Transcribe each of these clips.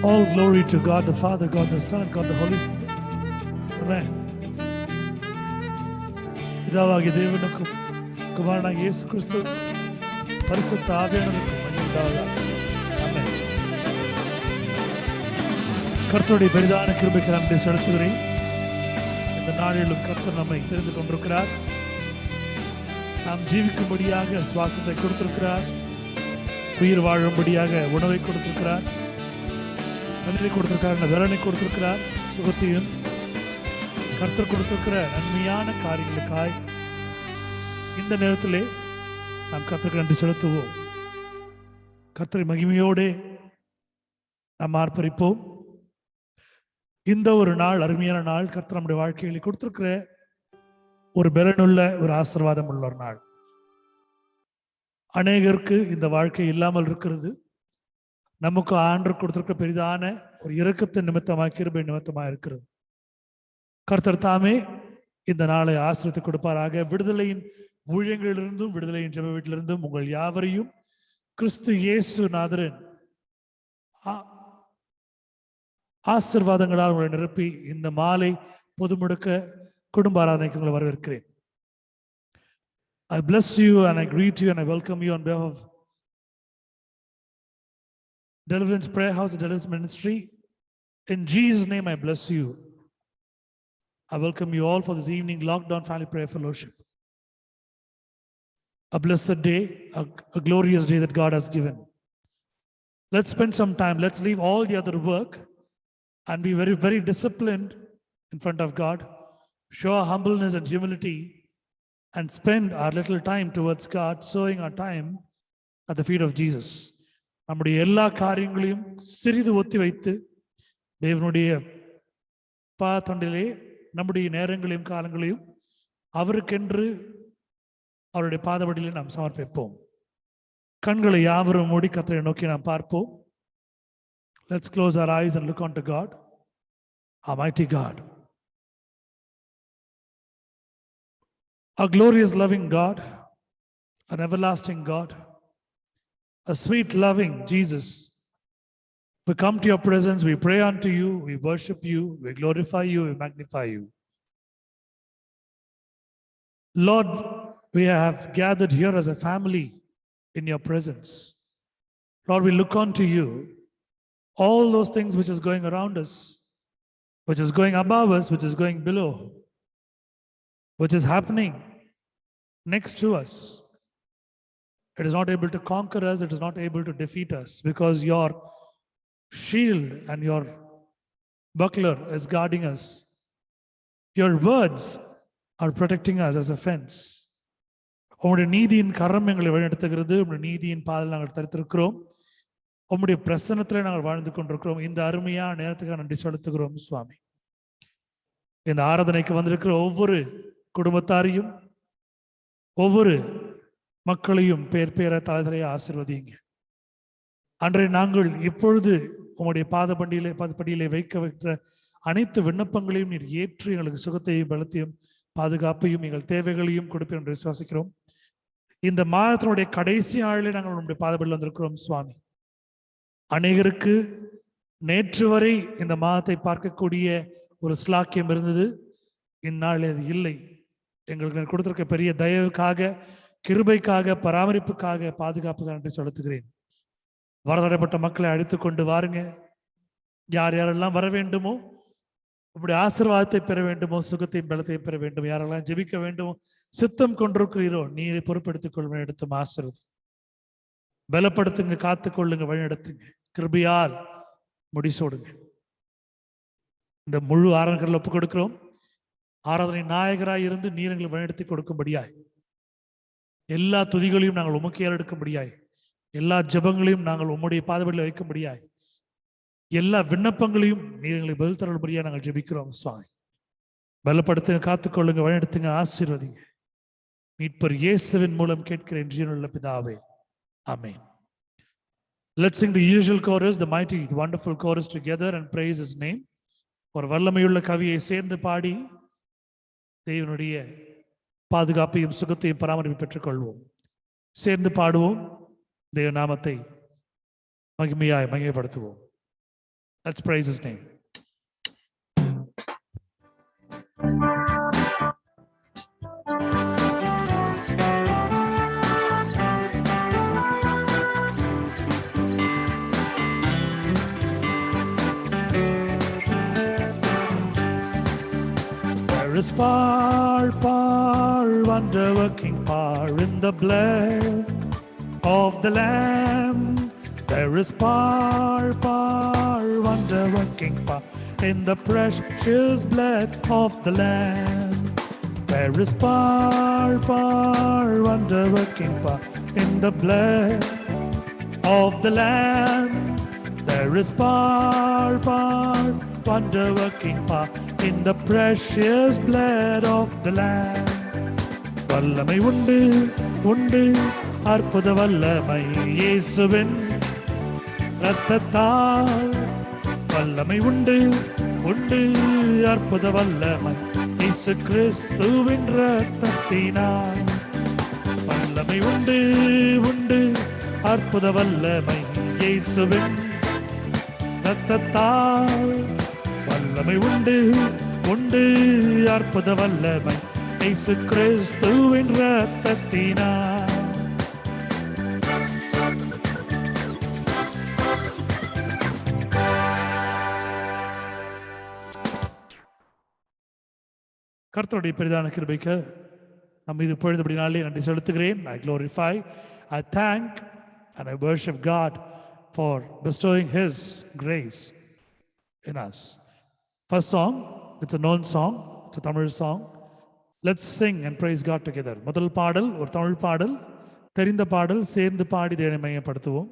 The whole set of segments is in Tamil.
All glory to God the Father, God the Son, God the Holy Spirit. Amen. பிதாவாகிய தேவனுக்கும் குமாரனாகிய இயேசு கிறிஸ்துவுக்கும் பரிசுத்த ஆவியானவருக்கும் மகிமை உண்டாவதாக. ஆமென். கர்த்தருடைய பெரிதான கிருபைக்கு நன்றி செலுத்துகிறேன். இந்த நாளிலும் கர்த்தர் நம்மை தெரிந்து கொண்டிருக்கிறார். நாம் ஜீவிக்கும்படியாக சுவாசத்தை கொடுத்திருக்கிறார். உயிர் வாழும்படியாக உணவை கொடுத்திருக்கிறார். நன்மை கொடுத்திருக்கிறார், வேலனை கொடுத்திருக்கிறார். சுகத்தையும் கர்த்தர் கொடுத்திருக்கிற நன்மையான காரியங்களுக்காய் இந்த நேரத்திலே நாம் கர்த்தருக்கு நன்றி செலுத்துவோம். கர்த்தரை மகிமையோடு நாம் ஆர்ப்பரிப்போம். இந்த ஒரு நாள் அருமையான நாள். கர்த்தர் நம்முடைய வாழ்க்கையில் கொடுத்திருக்கிற ஒரு பலனுள்ள ஒரு ஆசீர்வாதம் உள்ள ஒரு நாள். அநேகருக்கு இந்த வாழ்க்கை இல்லாமல் இருக்கிறது. நமக்கு ஆண்டவர் கொடுத்திருக்க பெரிதான ஒரு இரக்கத்தின் நிமித்தமாக கிருபை நிமித்தமாக இருக்கிறது. கர்த்தர் தாமே இந்த நாளை ஆசீர்வதித்து கொடுப்பாராக. விடுதலையின் ஊழியங்களிலிருந்தும் விடுதலையின் ஜெப வீட்டிலிருந்தும் உங்கள் யாவரையும் கிறிஸ்து இயேசு நாதரின் ஆசீர்வாதங்களால் உங்களை நிரப்பி இந்த மாலை பொது முடக்க குடும்ப ஆராதனைக்கு உங்களை வரவேற்கிறேன். I bless you and I greet you and I welcome you on behalf of Deliverance Prayer House and Deliverance Ministry. In Jesus' name I bless you. I welcome you all for this evening lockdown family prayer fellowship. A blessed day, a glorious day that God has given. Let's spend some time. Let's leave all the other work and be very, very disciplined in front of God. Show our humbleness and humility and spend our little time towards God, sowing our time at the feet of Jesus. நம்முடைய எல்லா காரியங்களையும் சிறிது ஒத்தி வைத்து தேவனுடைய பாதத்தண்டிலே நம்முடைய நேரங்களையும் காலங்களையும் அவருக்கென்று அவருடைய பாதபடியிலே நாம் சமர்ப்பிப்போம். கண்களை யாவரும் மூடி கர்த்தரை நோக்கி நாம் பார்ப்போம். Let's close our eyes and look unto God, Almighty God, a glorious loving God, an everlasting God, a sweet loving Jesus. We come to your presence, we pray unto you, we worship you, we glorify you, we magnify you. Lord, we have gathered here as a family in your presence. Lord, we look unto you. All those things which is going around us, which is going above us, which is going below, which is happening next to us, it is not able to conquer us, it is not able to defeat us, because your shield and your buckler is guarding us. Your words are protecting us as a fence. உம்முடைய நீதியின் கரம் எங்களை வழிநடத்துகிறது. உம்முடைய நீதியின் பாதையில் நாங்கள் தரித்திருக்கிறோம். உம்முடைய பிரசன்னத்திலே நாங்கள் வாழ்ந்து கொண்டிருக்கிறோம். இந்த அருமையான நேரத்துக்கு நன்றி செலுத்துகிறோம் சுவாமி. இந்த ஆராதனைக்கு வந்திருக்கிற ஒவ்வொரு குடும்பத்தாரையும் ஒவ்வொரு மக்களையும் பேர் பேர தலைவரையை ஆசீர்வதிங்க. அன்றைய நாங்கள் இப்பொழுது உம்முடைய பாதப்படியிலே வைக்கிற அனைத்து விண்ணப்பங்களையும் நீர் ஏற்று எங்களுக்கு சுகத்தையும் பலத்தையும் பாதுகாப்பையும் எங்கள் தேவைகளையும் கொடுப்பேன் என்று விசுவாசிக்கிறோம். இந்த மாதத்தினுடைய கடைசி நாளிலே நாங்கள் உங்களுடைய பாதப்படியில் வந்திருக்கிறோம் சுவாமி. அநேகருக்கு நேற்று வரை இந்த மாதத்தை பார்க்கக்கூடிய ஒரு ஸ்லாக்கியம் இருந்தது. இந்நாள் அது இல்லை. எங்களுக்கு கொடுத்திருக்க பெரிய தயவுக்காக, கிருபைக்காக, பராமரிப்புக்காக, பாதுகாப்புக்காக நன்றி செலுத்துகிறேன். வரதடைப்பட்ட மக்களை அழைத்து கொண்டு வாருங்க. யார் யாரெல்லாம் வர வேண்டுமோ, உங்களுடைய ஆசீர்வாதத்தை பெற வேண்டுமோ, சுகத்தையும் பலத்தையும் பெற வேண்டும், யாரெல்லாம் ஜெபிக்க வேண்டுமோ, சித்தம் கொண்டிருக்கிறீரோ நீரை பொறுப்பெடுத்துக் கொள்வ எடுத்து ஆசீர்வதி பலப்படுத்துங்க, காத்துக்கொள்ளுங்க, வழிநடத்துங்க, கிருபையால் முடிசோடுங்க. இந்த முழு ஆராதனைகள் ஒப்புக் கொடுக்கிறோம். ஆராதனை நாயகராய் இருந்து நீர் எங்களை வழிநடத்தி கொடுக்கும்படியாய், எல்லா துதிகளையும் நாங்கள் உமக்கு ஏறெடுக்கும்படியாய், எல்லா ஜெபங்களையும் நாங்கள் உம்முடைய பாதபடியில் வைக்கும்படியாய், எல்லா விண்ணப்பங்களையும் நீர் எங்களை பதில் தரும்படியாக நாங்கள் ஜெபிக்கிறோம் சுவாமி. பலப்படுத்துங்க, காத்துக்கொள்ளுங்க, வழிநடத்துங்க, ஆசீர்வதிங்க. மீட்பர் இயேசுவின் மூலம் கேட்கிறேன் ஜீவனுள்ள பிதாவே, ஆமென். Let's sing the usual chorus, the mighty, wonderful chorus together and praise his name. ஒரு வல்லமையுள்ள கவியை சேர்ந்து பாடி தேவனுடைய பாதுகாப்பையும் சுகத்தையும் பராமரிப்பு பெற்றுக் கொள்வோம். சேர்ந்து பாடுவோம், தேவ நாமத்தை மகிமையாய் மகிமைப்படுத்துவோம். Let's praise his name. There is power, wonder-working power in the blood of the Lamb. There is power, wonder-working power in the precious blood of the Lamb. There is power, wonder-working power in the blood of the Lamb. There is power, wonder-working power in the precious blood of the Lamb. வல்லமை உண்டு உண்டு, அற்புத வல்லமை இயேசுவின் இரத்தத்தால். வல்லமை உண்டு உண்டு, அற்புத வல்லமை இயேசு கிறிஸ்துவின் இரத்தத்தினால் வல்லமை உண்டு உண்டு, அற்புத வல்லமை இயேசுவின் இரத்தத்தால். வல்லமை உண்டு உண்டு, அற்புத வல்லமை இயேசு கிறிஸ்துவின் இரத்தத்தினால். கர்த்தருடைய பெரிதான கிருபைக்கு நம்ம இது பொழுதுபடினாலே நன்றி செலுத்துகிறேன். I glorify, I thank and I worship God for bestowing His grace in us. First song, it's a known song, it's a Tamil song. Let's sing and praise God together. முதல் பாடல் ஒரு தமிழ் பாடல், தெரிந்த பாடல், சேர்ந்து பாடி தேவனை மையப்படுத்துவோம்.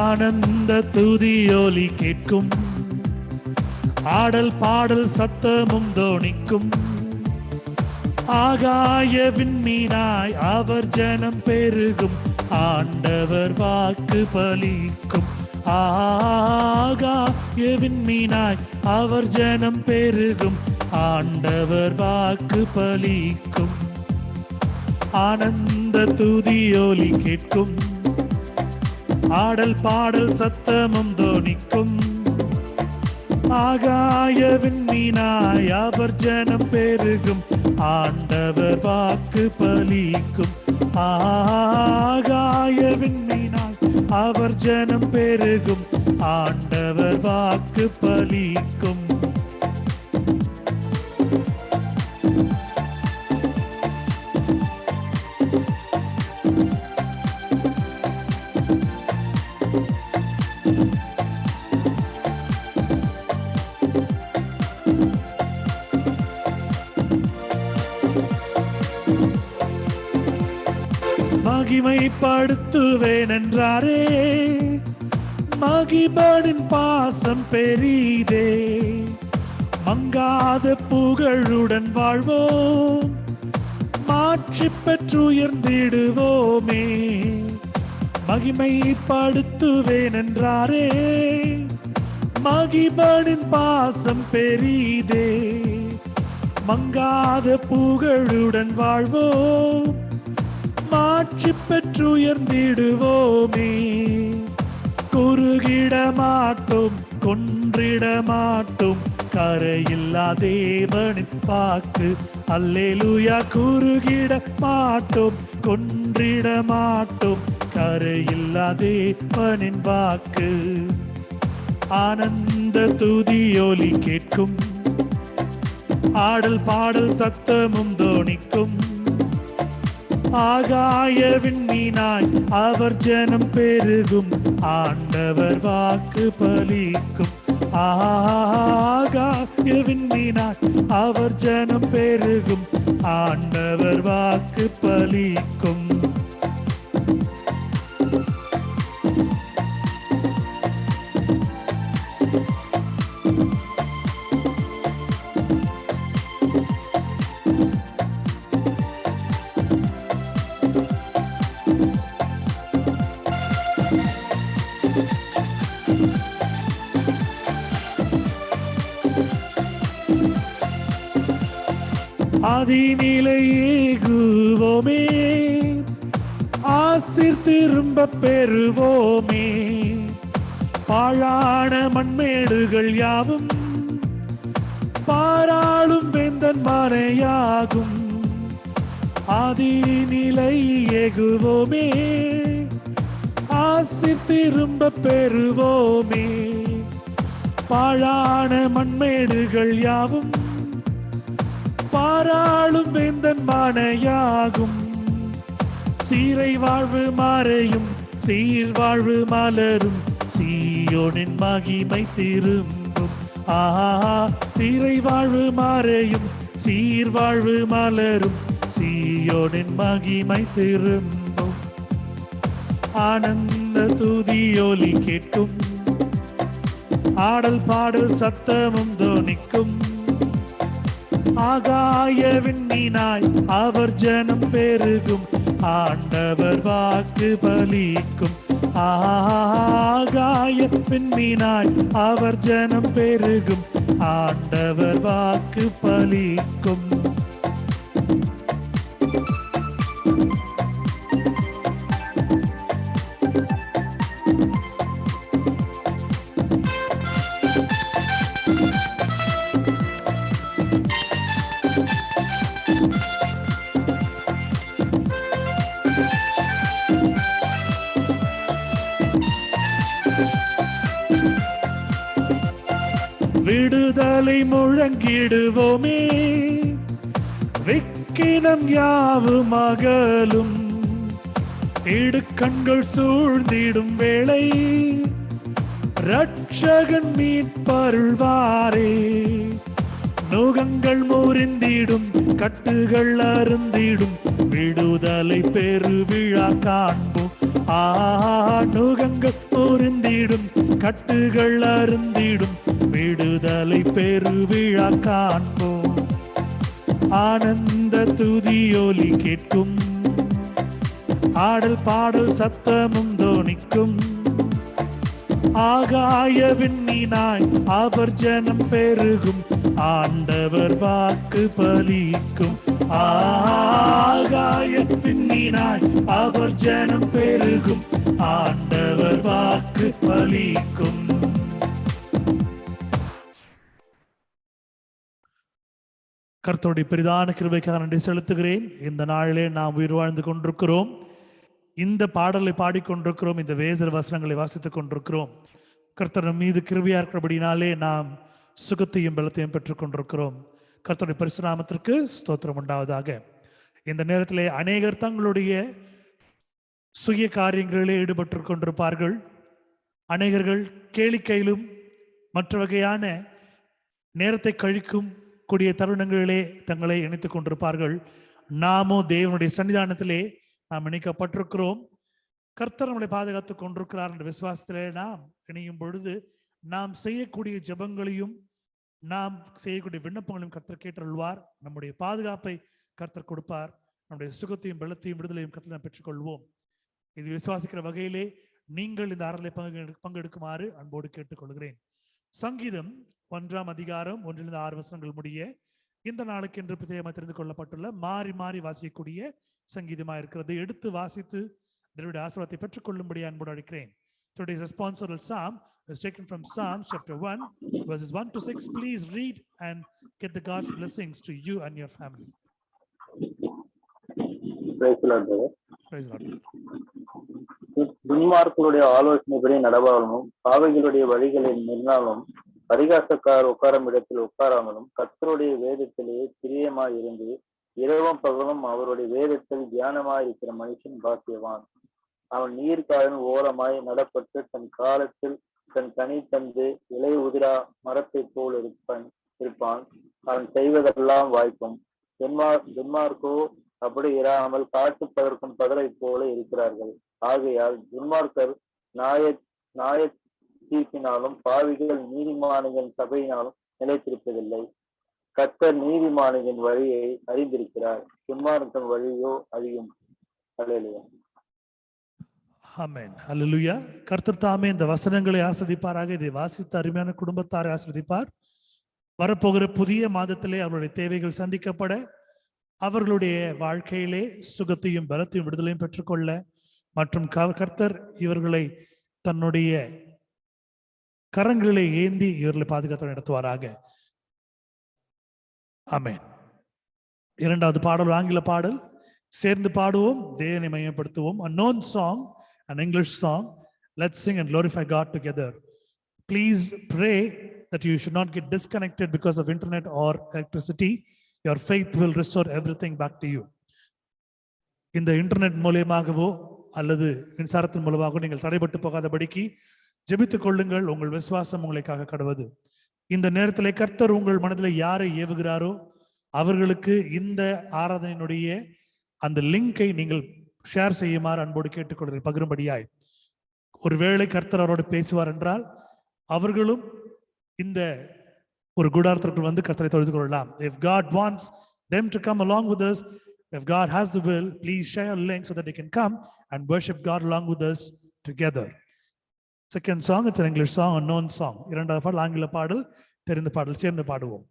ஆனந்த துதியோலி கேட்கும், ஆடல் பாடல் சத்தமும் தோணிக்கும். ஆகாய விண்மீனாய் அவர் ஜனம் பெருகும், ஆண்டவர் வாக்கு பலிக்கும். ஆகாய விண்மீனாய் அவர் ஜனம் பெருகும், ஆண்டவர் வாக்கு பலிக்கும். ஆனந்த துதியோலி கேட்கும், ஆடல் பாடல் சத்தமும் தோணிக்கும். ஆகாய விண்மீனாய் அவர் ஜனம் பெருகும், ஆண்டவர் வாக்கு பலிக்கும். ஆகாய விண்மீனாய் அவர் ஜனம் பெருகும், ஆண்டவர் வாக்கு பலிக்கும். மகிமைப்படுத்துவேன் என்றாரே, மகிபனின் பாசம் பெரிதே. மங்காத புகழுடன் வாழ்வோம், மாற்றி பெற்று உயர்ந்திடுவோமே. மகிமைப்படுத்துவேன் என்றாரே, மகிபனின் பாசம் பெரிதே. மங்காத புகழுடன் வாழ்வோம், மாற்றி பெற்று உயர்ந்திடுவோமே. குறுகிட மாட்டோம், கொன்றிட மாட்டோம், கரையில்லா தேவனின் வாக்கு. அல்லேலூயா. குறுகிட மாட்டோம், கொன்றிட மாட்டோம், கரையில்லா தேவனின் வாக்கு. ஆனந்த துதியோலி கேட்கும், ஆடல் பாடல் சத்தமும் தோணிக்கும். ஆகாய விண்மீனாய் அவர் ஜனம் பெருகும், ஆண்டவர் வாக்கு பலிக்கும். ஆகாய விண்மீனாய் அவர் ஜனம் பெருகும், ஆண்டவர் வாக்கு பலிக்கும். அதிநிலையேகுவோமே, ஆசீர் திரும்ப பெறுவோமே. பாழான மண்மேடுகள் யாவும் பாராளும் வேந்தன் மறையாகும். அதிநிலையேகுவோமே, ஆசீர் திரும்ப பெறுவோமே. பாழான மண்மேடுகள் யாவும் பாராளும் வேந்தன் மானையாகும். சீரை வாழ்வு மாறையும், சீர் வாழ்வு மலரும், சீயோனின் மகிமை திரும்பும். சீரை வாழ்வு மாறையும், சீர் வாழ்வு மலரும், சீயோனின் மகிமை திரும்பும். ஆனந்த துதியொலி கேட்கும், ஆடல் பாடல் சத்தமும் தோனிக்கும். ஆகாய விண்மீனாய் அவர் ஜனம் பெருகும், ஆண்டவர் வாக்கு பலிக்கும். ஆகாய விண்மீனாய் அவர் ஜனம் பெருகும், ஆண்டவர் வாக்கு பலிக்கும். விடுதலை முழங்கிடுவோமே, விக்கினம் யாவும் அகலும். இடுக்கண்கள் சூழ்ந்திடும் வேளை இரட்சகன் மீட்பருள்வாரே. நுகங்கள் முறிந்திடும், கட்டுகள் அருந்திடும், விடுதலை பெருவிழா காண்போம். நுகங்கள் முறிந்திடும், கட்டுகள் அருந்திடும், விடுதலை பெருவிழா காண்போம். ஆனந்த துதியொலி கேட்கும், ஆடல் பாடல் சத்தமும் தோனிக்கும். ஆகாய விண்மீனாய் அவர் ஜனம் பெருகும், ஆண்டவர் வாக்கு பலிக்கும். ஆகாய விண்மீனாய் அவர் ஜனம் பெருகும், ஆண்டவர் வாக்கு பலிக்கும். கர்த்தருடைய பெரிதான கிருபைக்காக நன்றி செலுத்துகிறேன். இந்த நாளிலே நாம் உயிர் வாழ்ந்து கொண்டிருக்கிறோம். இந்த பாடலை பாடிக்கொண்டிருக்கிறோம், இந்த வேத வசனங்களை வாசித்துக் கொண்டிருக்கிறோம். கர்த்தர் மீது கிருபையா இருக்கிறபடினாலே நாம் சுகத்தையும் பலத்தையும் பெற்றுக் கொண்டிருக்கிறோம். கர்த்தருடைய பரிசுநாமத்திற்கு ஸ்தோத்திரம் உண்டாவதாக. இந்த நேரத்திலே அநேகர் தங்களுடைய சுய காரியங்களிலே ஈடுபட்டு கொண்டிருப்பார்கள். அநேகர்கள் கேளிக்கையிலும் மற்ற வகையான நேரத்தை கழிக்கும் கூடிய தருணங்களிலே தங்களை இணைத்துக் கொண்டிருப்பார்கள். நாமோ தேவனுடைய சன்னிதானத்திலே நாம் இணைக்கப்பட்டிருக்கிறோம். கர்த்தர் நம்மளை பாதுகாத்துக் கொண்டிருக்கிறார் என்ற விசுவாசத்திலே நாம் இணையும் பொழுது நாம் செய்யக்கூடிய ஜெபங்களையும் நாம் செய்யக்கூடிய விண்ணப்பங்களையும் கர்த்தர் கேட்டருள்வார். நம்முடைய பாதுகாப்பை கர்த்தர் கொடுப்பார். நம்முடைய சுகத்தையும் பலத்தையும் விடுதலையும் கர்த்தர் நாம் பெற்றுக்கொள்வோம். இது விசுவாசிக்கிற வகையிலே நீங்கள் இந்த ஆறலை பங்கெடுக்குமாறு அன்போடு கேட்டுக்கொள்கிறேன். சங்கீதம் 1ஆம் அதிகாரம் 1-6 வசனங்கள் முடிய இந்த நாளுக்கு என்று பிரத்யேகமாக தெரிந்து கொள்ளப்பட்டுள்ள மாறி மாறி வாசிக்கக்கூடிய சங்கீதமாக இருக்கிறது. எடுத்து வாசித்து தேவனுடைய ஆசீர்வாதத்தை பெற்றுக்கொள்ளும்படி அன்போடு அழைக்கிறேன். Today's responsorial psalm is taken from Psalms chapter 1 verses 1-6. Please read and get the God's blessings to you and your family. Praise the Lord, brother. Praise the Lord. துன்மார்க்கருடைய ஆலோசனைப்படி நடவாமலும் பாவிகளுடைய வழிகளில் நின்றாலும் பரிகாசக்கார் உட்காரும் இடத்தில் உட்காராமலும் கர்த்தருடைய வேதத்திலேயே பிரியமாய் இருந்து இரவும் பகலும் அவருடைய வேதத்தில் தியானமாய் இருக்கிற மனுஷன் பாக்கியவான். அவன் நீர்க்காலின் ஓரமாய் நடப்பட்டு தன் காலத்தில் தன் கனி தந்து இலை உதிரா மரத்தை போல் இருப்பான். அவன் செய்வதெல்லாம் வாய்க்கும். துன்மார்க்கோ அப்படி இராமல் காட்டு பதற்கும் பதரை போல இருக்கிறார்கள். ஆகையால் துன்மார்க்கர் நியாய தீர்ப்பினாலும் பாவிகள் நீதிமானிகளின் சபையினாலும் நிலைத்திருப்பதில்லை. கர்த்தர் நீதிமானிகளின் வழியை அறிந்திருக்கிறார், துன்மார்க்கன் வழியோ அறியும். அல்லேலூயா. ஆமென். அல்லேலூயா. கர்த்தர் தாமே இந்த வசனங்களை ஆஸ்வதிப்பாராக. இதை வாசித்த அருமையான குடும்பத்தாரை ஆஸ்வதிப்பார். வரப்போகிற புதிய மாதத்திலே அவருடைய தேவைகள் சந்திக்கப்பட, அவர்களுடைய வாழ்க்கையிலே சுகத்தையும் பலத்தையும் விடுதலையும் பெற்றுக்கொள்ள மற்றும் கர்த்தர் இவர்களை தன்னுடைய கரங்களிலே ஏந்தி இவர்களை பாதுகாத்து நடத்துவாராக. ஆமென். 2வது பாடல் ஆங்கில பாடல். சேர்ந்து பாடுவோம், தேவனை மையப்படுத்துவோம். A known song, an English song. Let's sing and glorify God together. Please pray that you should not get disconnected because of internet or electricity. Your faith will restore everything back to you. இந்த இன்டர்நெட் மூலமாகவோ அல்லது மின்சாரத்தின் மூலமாகவோ நீங்கள் தடைபட்டு போகாதபடிக்கு ஜெபித்துக் கொள்ளுங்கள். உங்கள் விசுவாசம் உங்களுக்காக கடவுது. இந்த நேரத்திலே கர்த்தர் உங்கள் மனதில் யாரை ஏவுகிறாரோ அவர்களுக்கு இந்த ஆராதனையினுடைய அந்த லிங்கை நீங்கள் ஷேர் செய்யுமாறு அன்போடு கேட்டுக்கொள்கிறேன். பகிரும்படியாய் ஒருவேளை கர்த்தர் அவரோடு பேசுவார் என்றால் அவர்களும் இந்த ஒரு கூடாரத்திற்குள் வந்து கர்த்தரை தொழுது கொள்ளலாம். If God wants them to come along with us, if God has the will, please share a link so that they can come and worship God along with us together. Second song, it's an English song, a known song. இரண்டாவது பாடல் ஆங்கில பாடல், தெரிந்த பாடல். சேர்ந்து பாடுவோம்.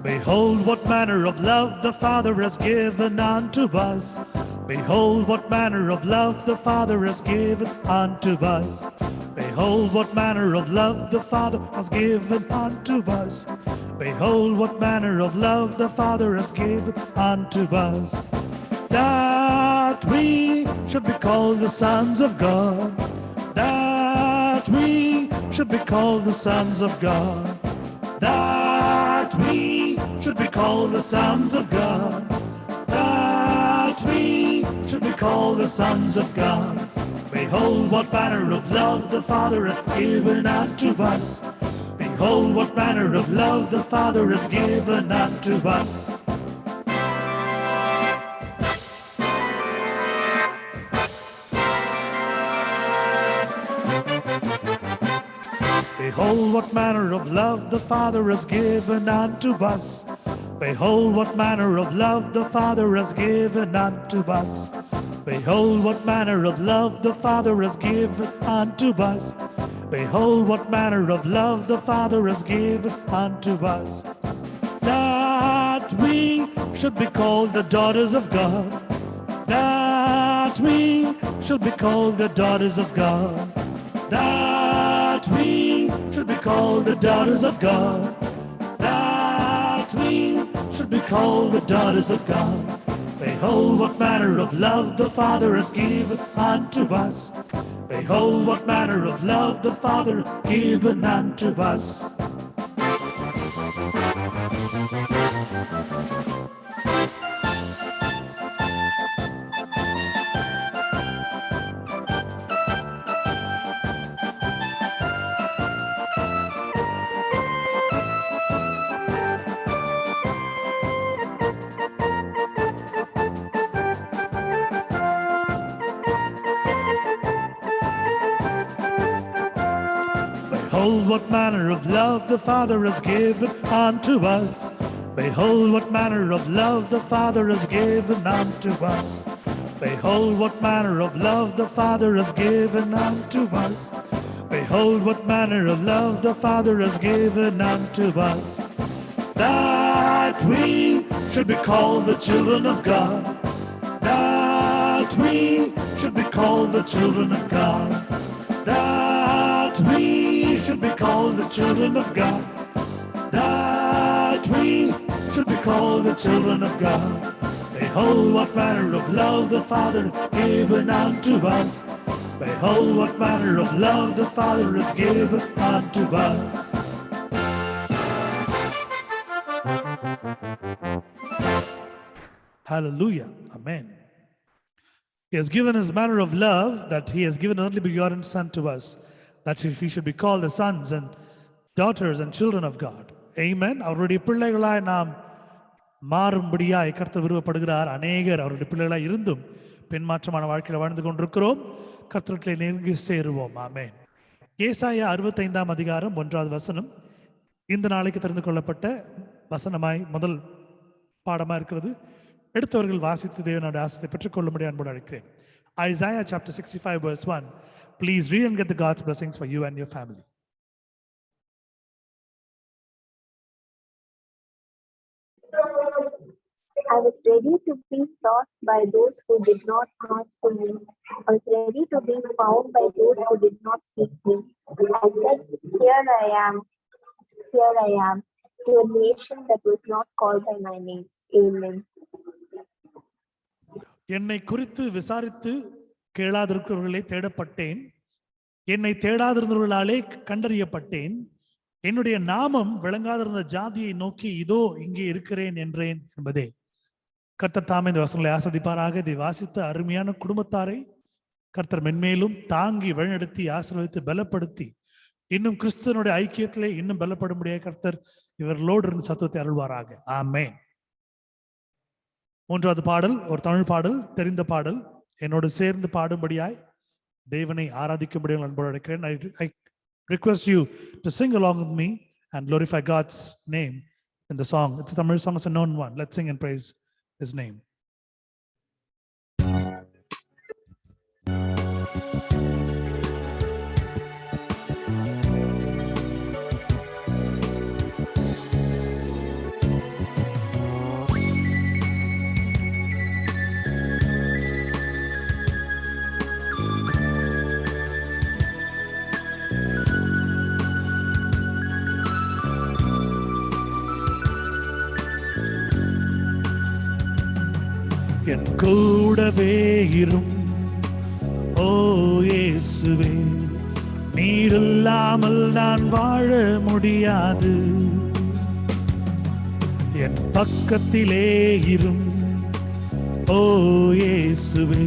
Behold, what manner of love the Father has given unto us. Behold, what manner of love the Father has given unto us. Behold, what manner of love the Father has given unto us. Behold, what manner of love the Father has given unto us. That we should be called the sons of God. That we should be called the sons of God. That we should be called the sons of God. That we should be called the sons of God. Behold, what manner of love the Father hath given unto us. Behold, what manner of love the Father has given unto us. Behold, what manner of love the Father has given unto us. Behold, what manner of love the Father has given unto us. Behold, what manner of love the Father has given unto us. Behold, what manner of love the Father has given unto us. That we should be called the daughters of God. That we should be called the daughters of God. That we should be called the daughters of God. That we should be called the daughters of God. Behold, what manner of love the Father has given unto us. Behold, what manner of love the Father has given unto us. Behold, what manner of love the Father has given unto us. Behold, what manner of love the Father has given unto us. Behold, what manner of love the Father has given unto us. Behold, what manner of love the Father has given unto us. That we should be called the children of God. That we should be called the children of God. That we should be called the children of God. That we should be called the children of God. Behold, what manner of love the Father given unto us. Behold, what manner of love the Father has given unto us. Hallelujah. Amen. He has given his manner of love that he has given only begotten Son to us, that we should be called the sons and daughters and children of God. Amen. அவருடைய பிள்ளைகளாய் நாம் மாறும்படியாய் கர்த்தர் விரும்பப்படுகிறார். அநேகர் அவருடைய பிள்ளைகளாய் இருந்தும் பின்மாற்றமான வாழ்க்கையில் வாழ்ந்து கொண்டிருக்கிறோம். கர்த்தரை நெருங்கி சேருவோம். ஆமென். ஏசாயா 65 அதிகாரம் 1வது வசனம் இந்த நாளைக்கு தெரிந்து கொள்ளப்பட்ட வசனமாய் முதல் பாடமா இருக்கிறது. எடுத்தவர்கள் வாசித்து தேவனுடைய ஆசீர்வாதத்தை பெற்றுக்கொள்ளும்படி அன்போடு அழைக்கிறேன். Isaiah chapter 65 verse 1. Please read and get the God's blessings for you and your family. I was ready to be sought by those who did not ask for me. I was ready to be found by those who did not seek me. I said, here I am, to a nation that was not called by my name. Amen. என்னை குறித்து விசாரித்து கேளாதிருக்கிறவர்களே தேடப்பட்டேன். என்னை தேடாதிருந்தவர்களாலே கண்டறியப்பட்டேன். என்னுடைய நாமம் விளங்காதிருந்த ஜாதியை நோக்கி இதோ இங்கே இருக்கிறேன் என்றேன் என்பதே. கர்த்தர் தாமே இந்த வசனங்களை ஆஸ்வதிப்பாராக. இதை வாசித்த அருமையான குடும்பத்தாரை கர்த்தர் மென்மேலும் தாங்கி வழிநடத்தி ஆசீர்வதித்து பலப்படுத்தி இன்னும் கிறிஸ்துவனுடைய ஐக்கியத்திலே இன்னும் பலப்படும்படியாக கர்த்தர் இவர்களோடு இருந்து சத்துவத்தை அருள்வாராக. ஆமென். மூன்றாவது பாடல் ஒரு தமிழ் பாடல், தெரிந்த பாடல். என்னோடு சேர்ந்து பாடும்படியாய் தேவனை ஆராதிக்கும்படியாக அன்போடு அழைக்கிறேன். I request you to sing along with me and glorify God's name in the song. It's a Tamil song, it's a known one. Let's sing and praise His name. என் கூடவே இரும் ஓ இயேசுவே, நீர் இல்லாமல் நான் வாழ முடியாது. என் பக்கத்திலே இரும் ஓ இயேசுவே,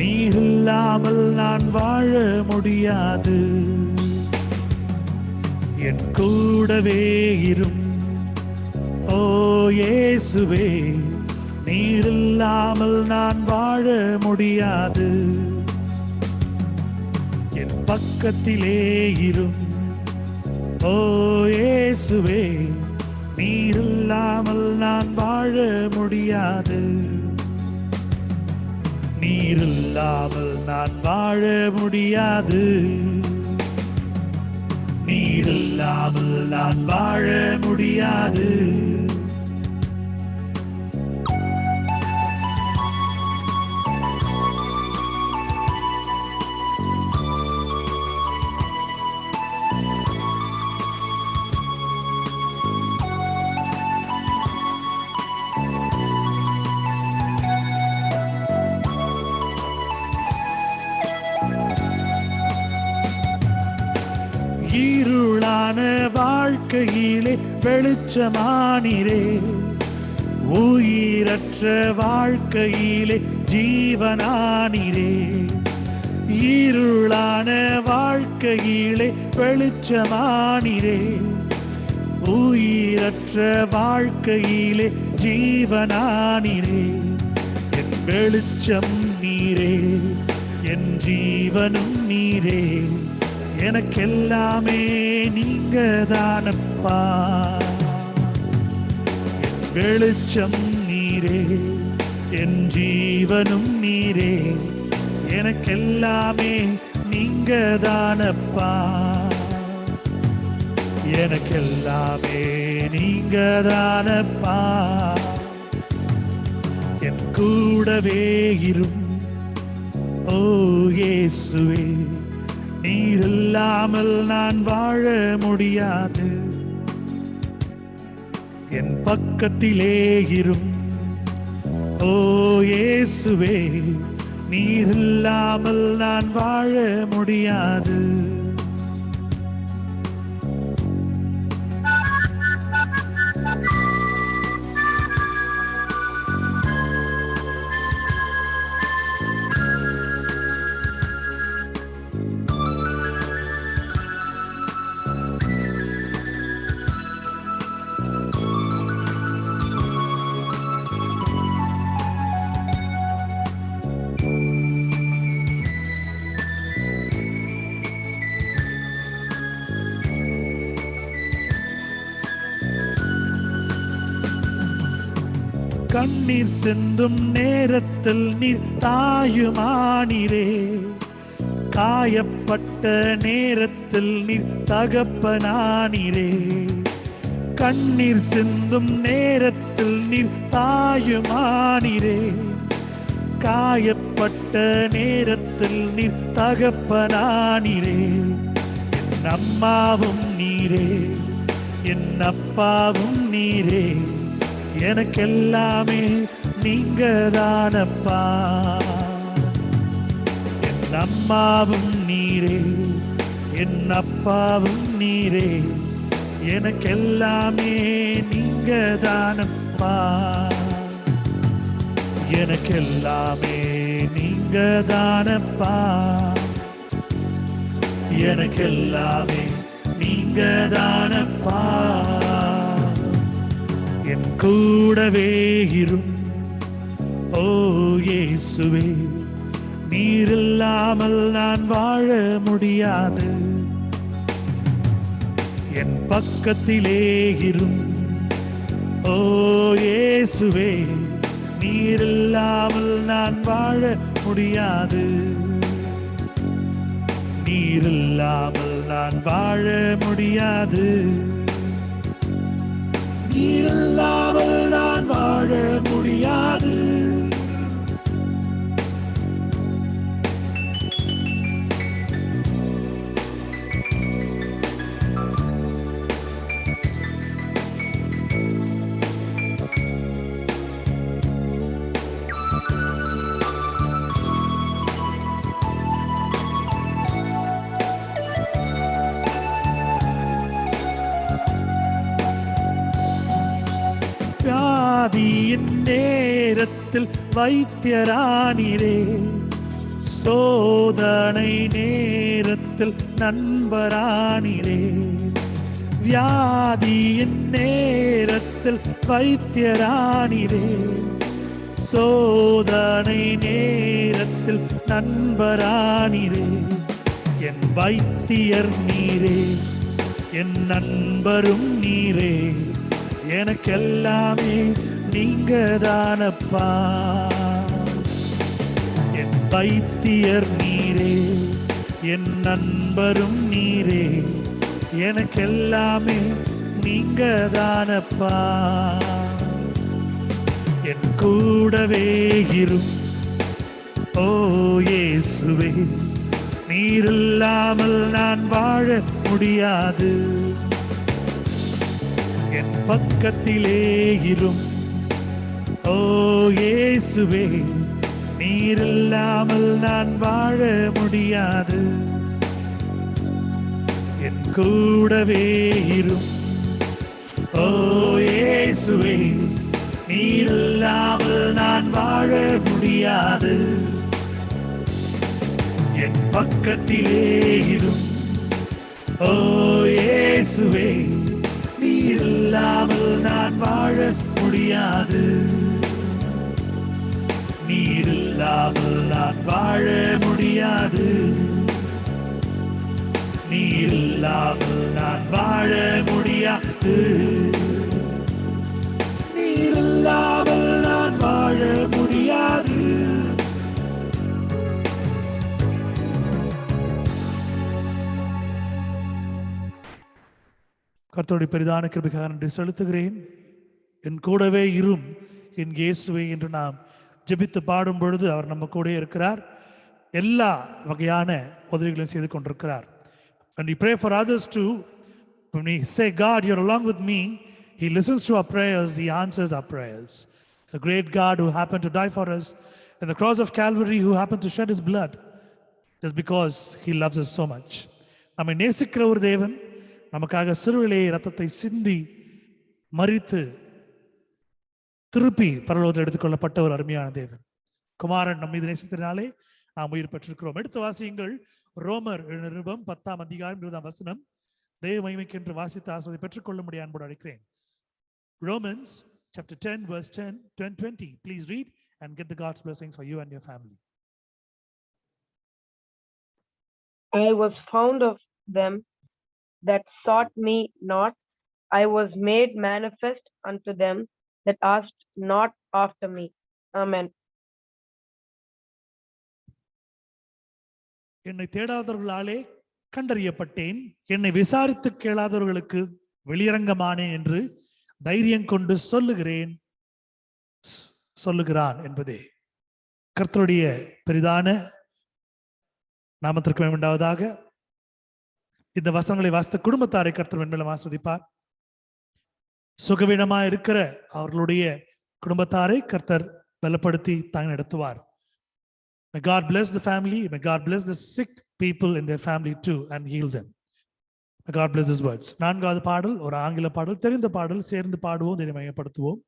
நீர் இல்லாமல் நான் வாழ முடியாது. என் கூடவே இரும் ஓ இயேசுவே, நீர் இல்லாமல் நான் வாழ முடியாது. என் பக்கத்திலே இரும் ஓ இயேசுவே, நீர் இல்லாமல் நான் வாழ முடியாது. நீர் இல்லாமல் நான் வாழ முடியாது. நீர் இல்லாமல் நான் வாழ முடியாது. இருளான வாழ்க்கையிலே வெளிச்சமானீரே, உயிரற்ற வாழ்க்கையிலே ஜீவனானீரே. இருளான வாழ்க்கையிலே வெளிச்சமானீரே, உயிரற்ற வாழ்க்கையிலே ஜீவனானீரே. என் வெளிச்சம் நீரே, என் ஜீவனும் நீரே, எனக்கெல்லாமே நீங்க தானப்பா. என் வெளிச்சம் நீரே, என் ஜீவனும் நீரே, எனக்கெல்லாமே நீங்க தானப்பா. எனக்கெல்லாமே நீங்க தானப்பா. என் கூடவே இரும் ஓ இயேசுவே, நீர் இல்லாமல் நான் வாழ முடியாது. என் பக்கத்திலே இரும் ஓ இயேசுவே, நீர் இல்லாமல் நான் வாழ முடியாது. கண்ணீர் சிந்தும் நேரத்தில் நீர் தாயுமானீரே, காயப்பட்ட நேரத்தில் நீர் தகப்பனானீரே. கண்ணீர் சிந்தும் நேரத்தில் நீர் தாயுமானீரே, காயப்பட்ட நேரத்தில் நீர் தகப்பனானீரே. என் அம்மாவும் நீரே, என் அப்பாவும் நீரே, எனக்கெல்லாமே நீங்க தானப்பா. என் என் அம்மாவும் நீரே, என் அப்பாவும் நீரே, எனக்கெல்லாமே நீங்க தானப்பா, எனக்கெல்லாமே நீங்க தானப்பா, எனக்கெல்லாமே நீங்க தானப்பா. என் கூடவே இரும் ஓ இயேசுவே, நீர் இல்லாமல் நான் வாழ முடியாது. என் பக்கத்திலே இரும் ஓ இயேசுவே, நீர் இல்லாமல் நான் வாழ முடியாது. நீர் இல்லாமல் நான் வாழ முடியாது. நீர் இல்லாமல் நான் வாழ முடியாது. வியாதியின் நேரத்தில் வைத்தியரானீரே, சோதனை நேரத்தில் நண்பரானீரே. வியாதியின் நேரத்தில் வைத்தியரானீரே, சோதனை நேரத்தில் நண்பரானீரே. என் வைத்தியர் நீரே, என் நண்பரும் நீரே, எனக்கெல்லாமே நீங்க தானப்பா. என் வைத்தியர் நீரே, என் நண்பரும் நீரே, எனக்கெல்லாமே நீங்க தானப்பா. என் கூடவே இரும் ஓ இயேசுவே, நீர் இல்லாமல் நான் வாழ முடியாது. என் பக்கத்திலே இரும் ஓ இயேசுவே, நீர் இல்லாமல் நான் வாழ முடியாது. என் கூடவே இரும் ஓ இயேசுவே, நீர் இல்லாமல் நான் வாழ முடியாது. என் பக்கத்திலே இரும் ஓ இயேசுவே, நீர் இல்லாமல் நான் வாழ முடியாது. நீர் இல்லாமல் நான் வாழ முடியாது. நீர் இல்லாமல் நான் வாழ முடியாது. நீர் இல்லாமல் நான் வாழ முடியாது. கர்த்தருடைய பெரிதான கிருபைக்காக நன்றி செலுத்துகிறேன். என் கூடவே இரும் என் இயேசுவே என்று நாம் ஜெபித்து பாடும் பொழுது அவர் நம்ம கூட இருக்கிறார். எல்லா வகையான உதவிகளையும் செய்து கொண்டிருக்கிறார். And we pray for others too. When we say, God, you're along with me, He listens to our prayers, He answers our prayers. The great God who happened to die for us at the cross of Calvary, who happened to shed His blood just because He loves us so much. நம்மை நேசிக்கிற ஒரு தேவன், நமக்காக சிலுவையிலே இரத்தத்தை சிந்தி மரித்து திருப்பி பரலோகத்தில் எடுத்துக்கொள்ளப்பட்ட ஒரு அருமையான தேவன். குமாரன் நம் மீது நேசித்ததினாலே நாம் உயிர் பெற்றிருக்கிறோம். எடுத்து வாசியுங்கள் ரோமர் நிருபம் 10ஆம் அதிகாரம் 20ஆம் வசனம். தேவ மகிமைக்கென்று வாசித்து ஆசீர்வாதத்தை பெற்றுக்கொள்ள முடிய அன்போடு அழைக்கிறேன். Romans chapter 10 verse 10 and 20. Please read and get the God's blessings for you and your family. I was found of them that sought me not. I was made manifest unto them that asked not after me. Amen. என்னை தேடாதவர்களாலே கண்டறியப்பட்டேன், என்னை விசாரித்து கேளாதவர்களுக்கு வெளியரங்கமானேன் என்று தைரியம் கொண்டு சொல்லுகிறான் என்பதே. கர்த்தருடைய பெரிதான நாமத்திற்கு உண்டாவதாக. இந்த வசனங்களை வாசித்த குடும்பத்தாரை கர்த்தர் மென்மேலும் ஆஸ்வதிப்பார். சுகவீனமா இருக்கிற அவர்களுடைய குடும்பத்தாரை கர்த்தர் பலப்படுத்தி தாங்க நடத்துவார். May God bless the family. May God bless the sick people in their family too and heal them. May God bless his words. நான்காவது பாடல் ஒரு ஆங்கில பாடல், தெரிந்த பாடல், சேர்ந்து பாடுவோம், இதை மையப்படுத்துவோம்.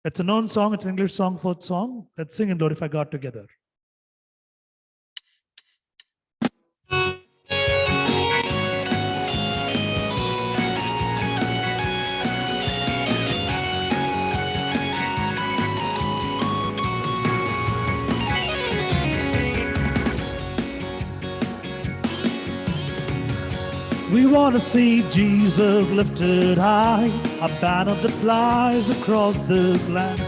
It's a known song, it's an English song, fourth song. Let's sing and glorify God together. We want to see Jesus lifted high, a banner that flies across this land,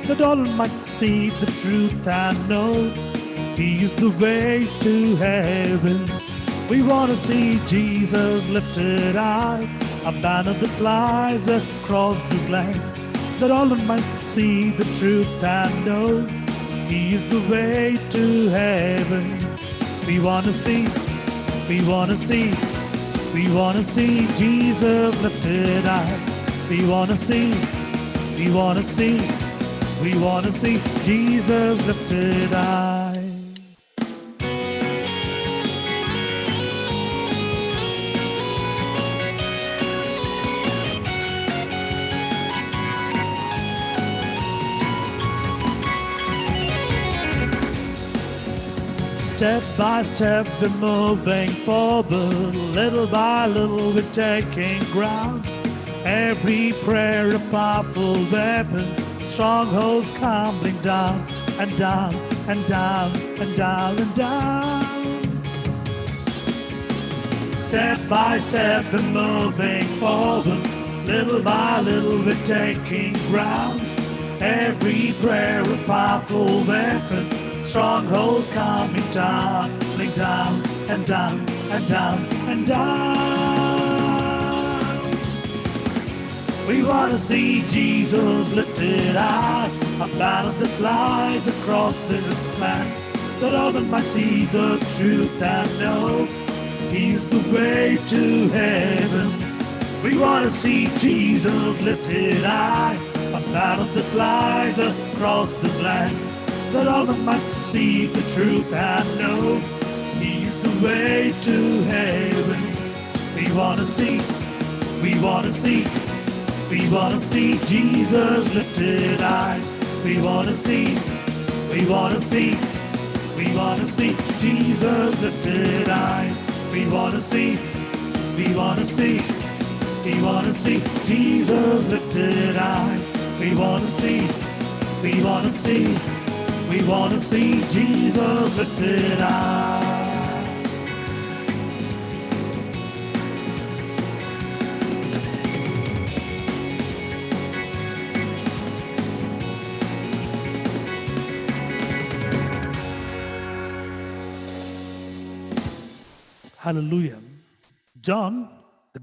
that all might see the truth and know He is the way to heaven. We want to see Jesus lifted high, a banner that flies across this land, that all might see the truth and know He is the way to heaven. We want to see, we want to see, we want to see Jesus lifted high. We want to see, we want to see, we want to see Jesus lifted high. Step by step we're moving forward, little by little we're taking ground. Every prayer a powerful weapon, strongholds crumbling down and down and down and down and down. Step by step we're moving forward, little by little we're taking ground. Every prayer a powerful weapon, strongholds coming down, down and down and down and down. We want to see Jesus lifted high, a banner that flies across this land, that all men might see the truth and know He's the way to heaven. We want to see Jesus lifted high, a banner that flies across this land, that all men might see the truth and know He's the way to heaven. We want to see, we want to see, we want to see Jesus lifted high. We want to see, we want to see, we want to see Jesus lifted high. We want to see, we want to see, we want to see Jesus lifted high. We want to see, we want to see, we want to see Jesus lifted high. Hallelujah. John, the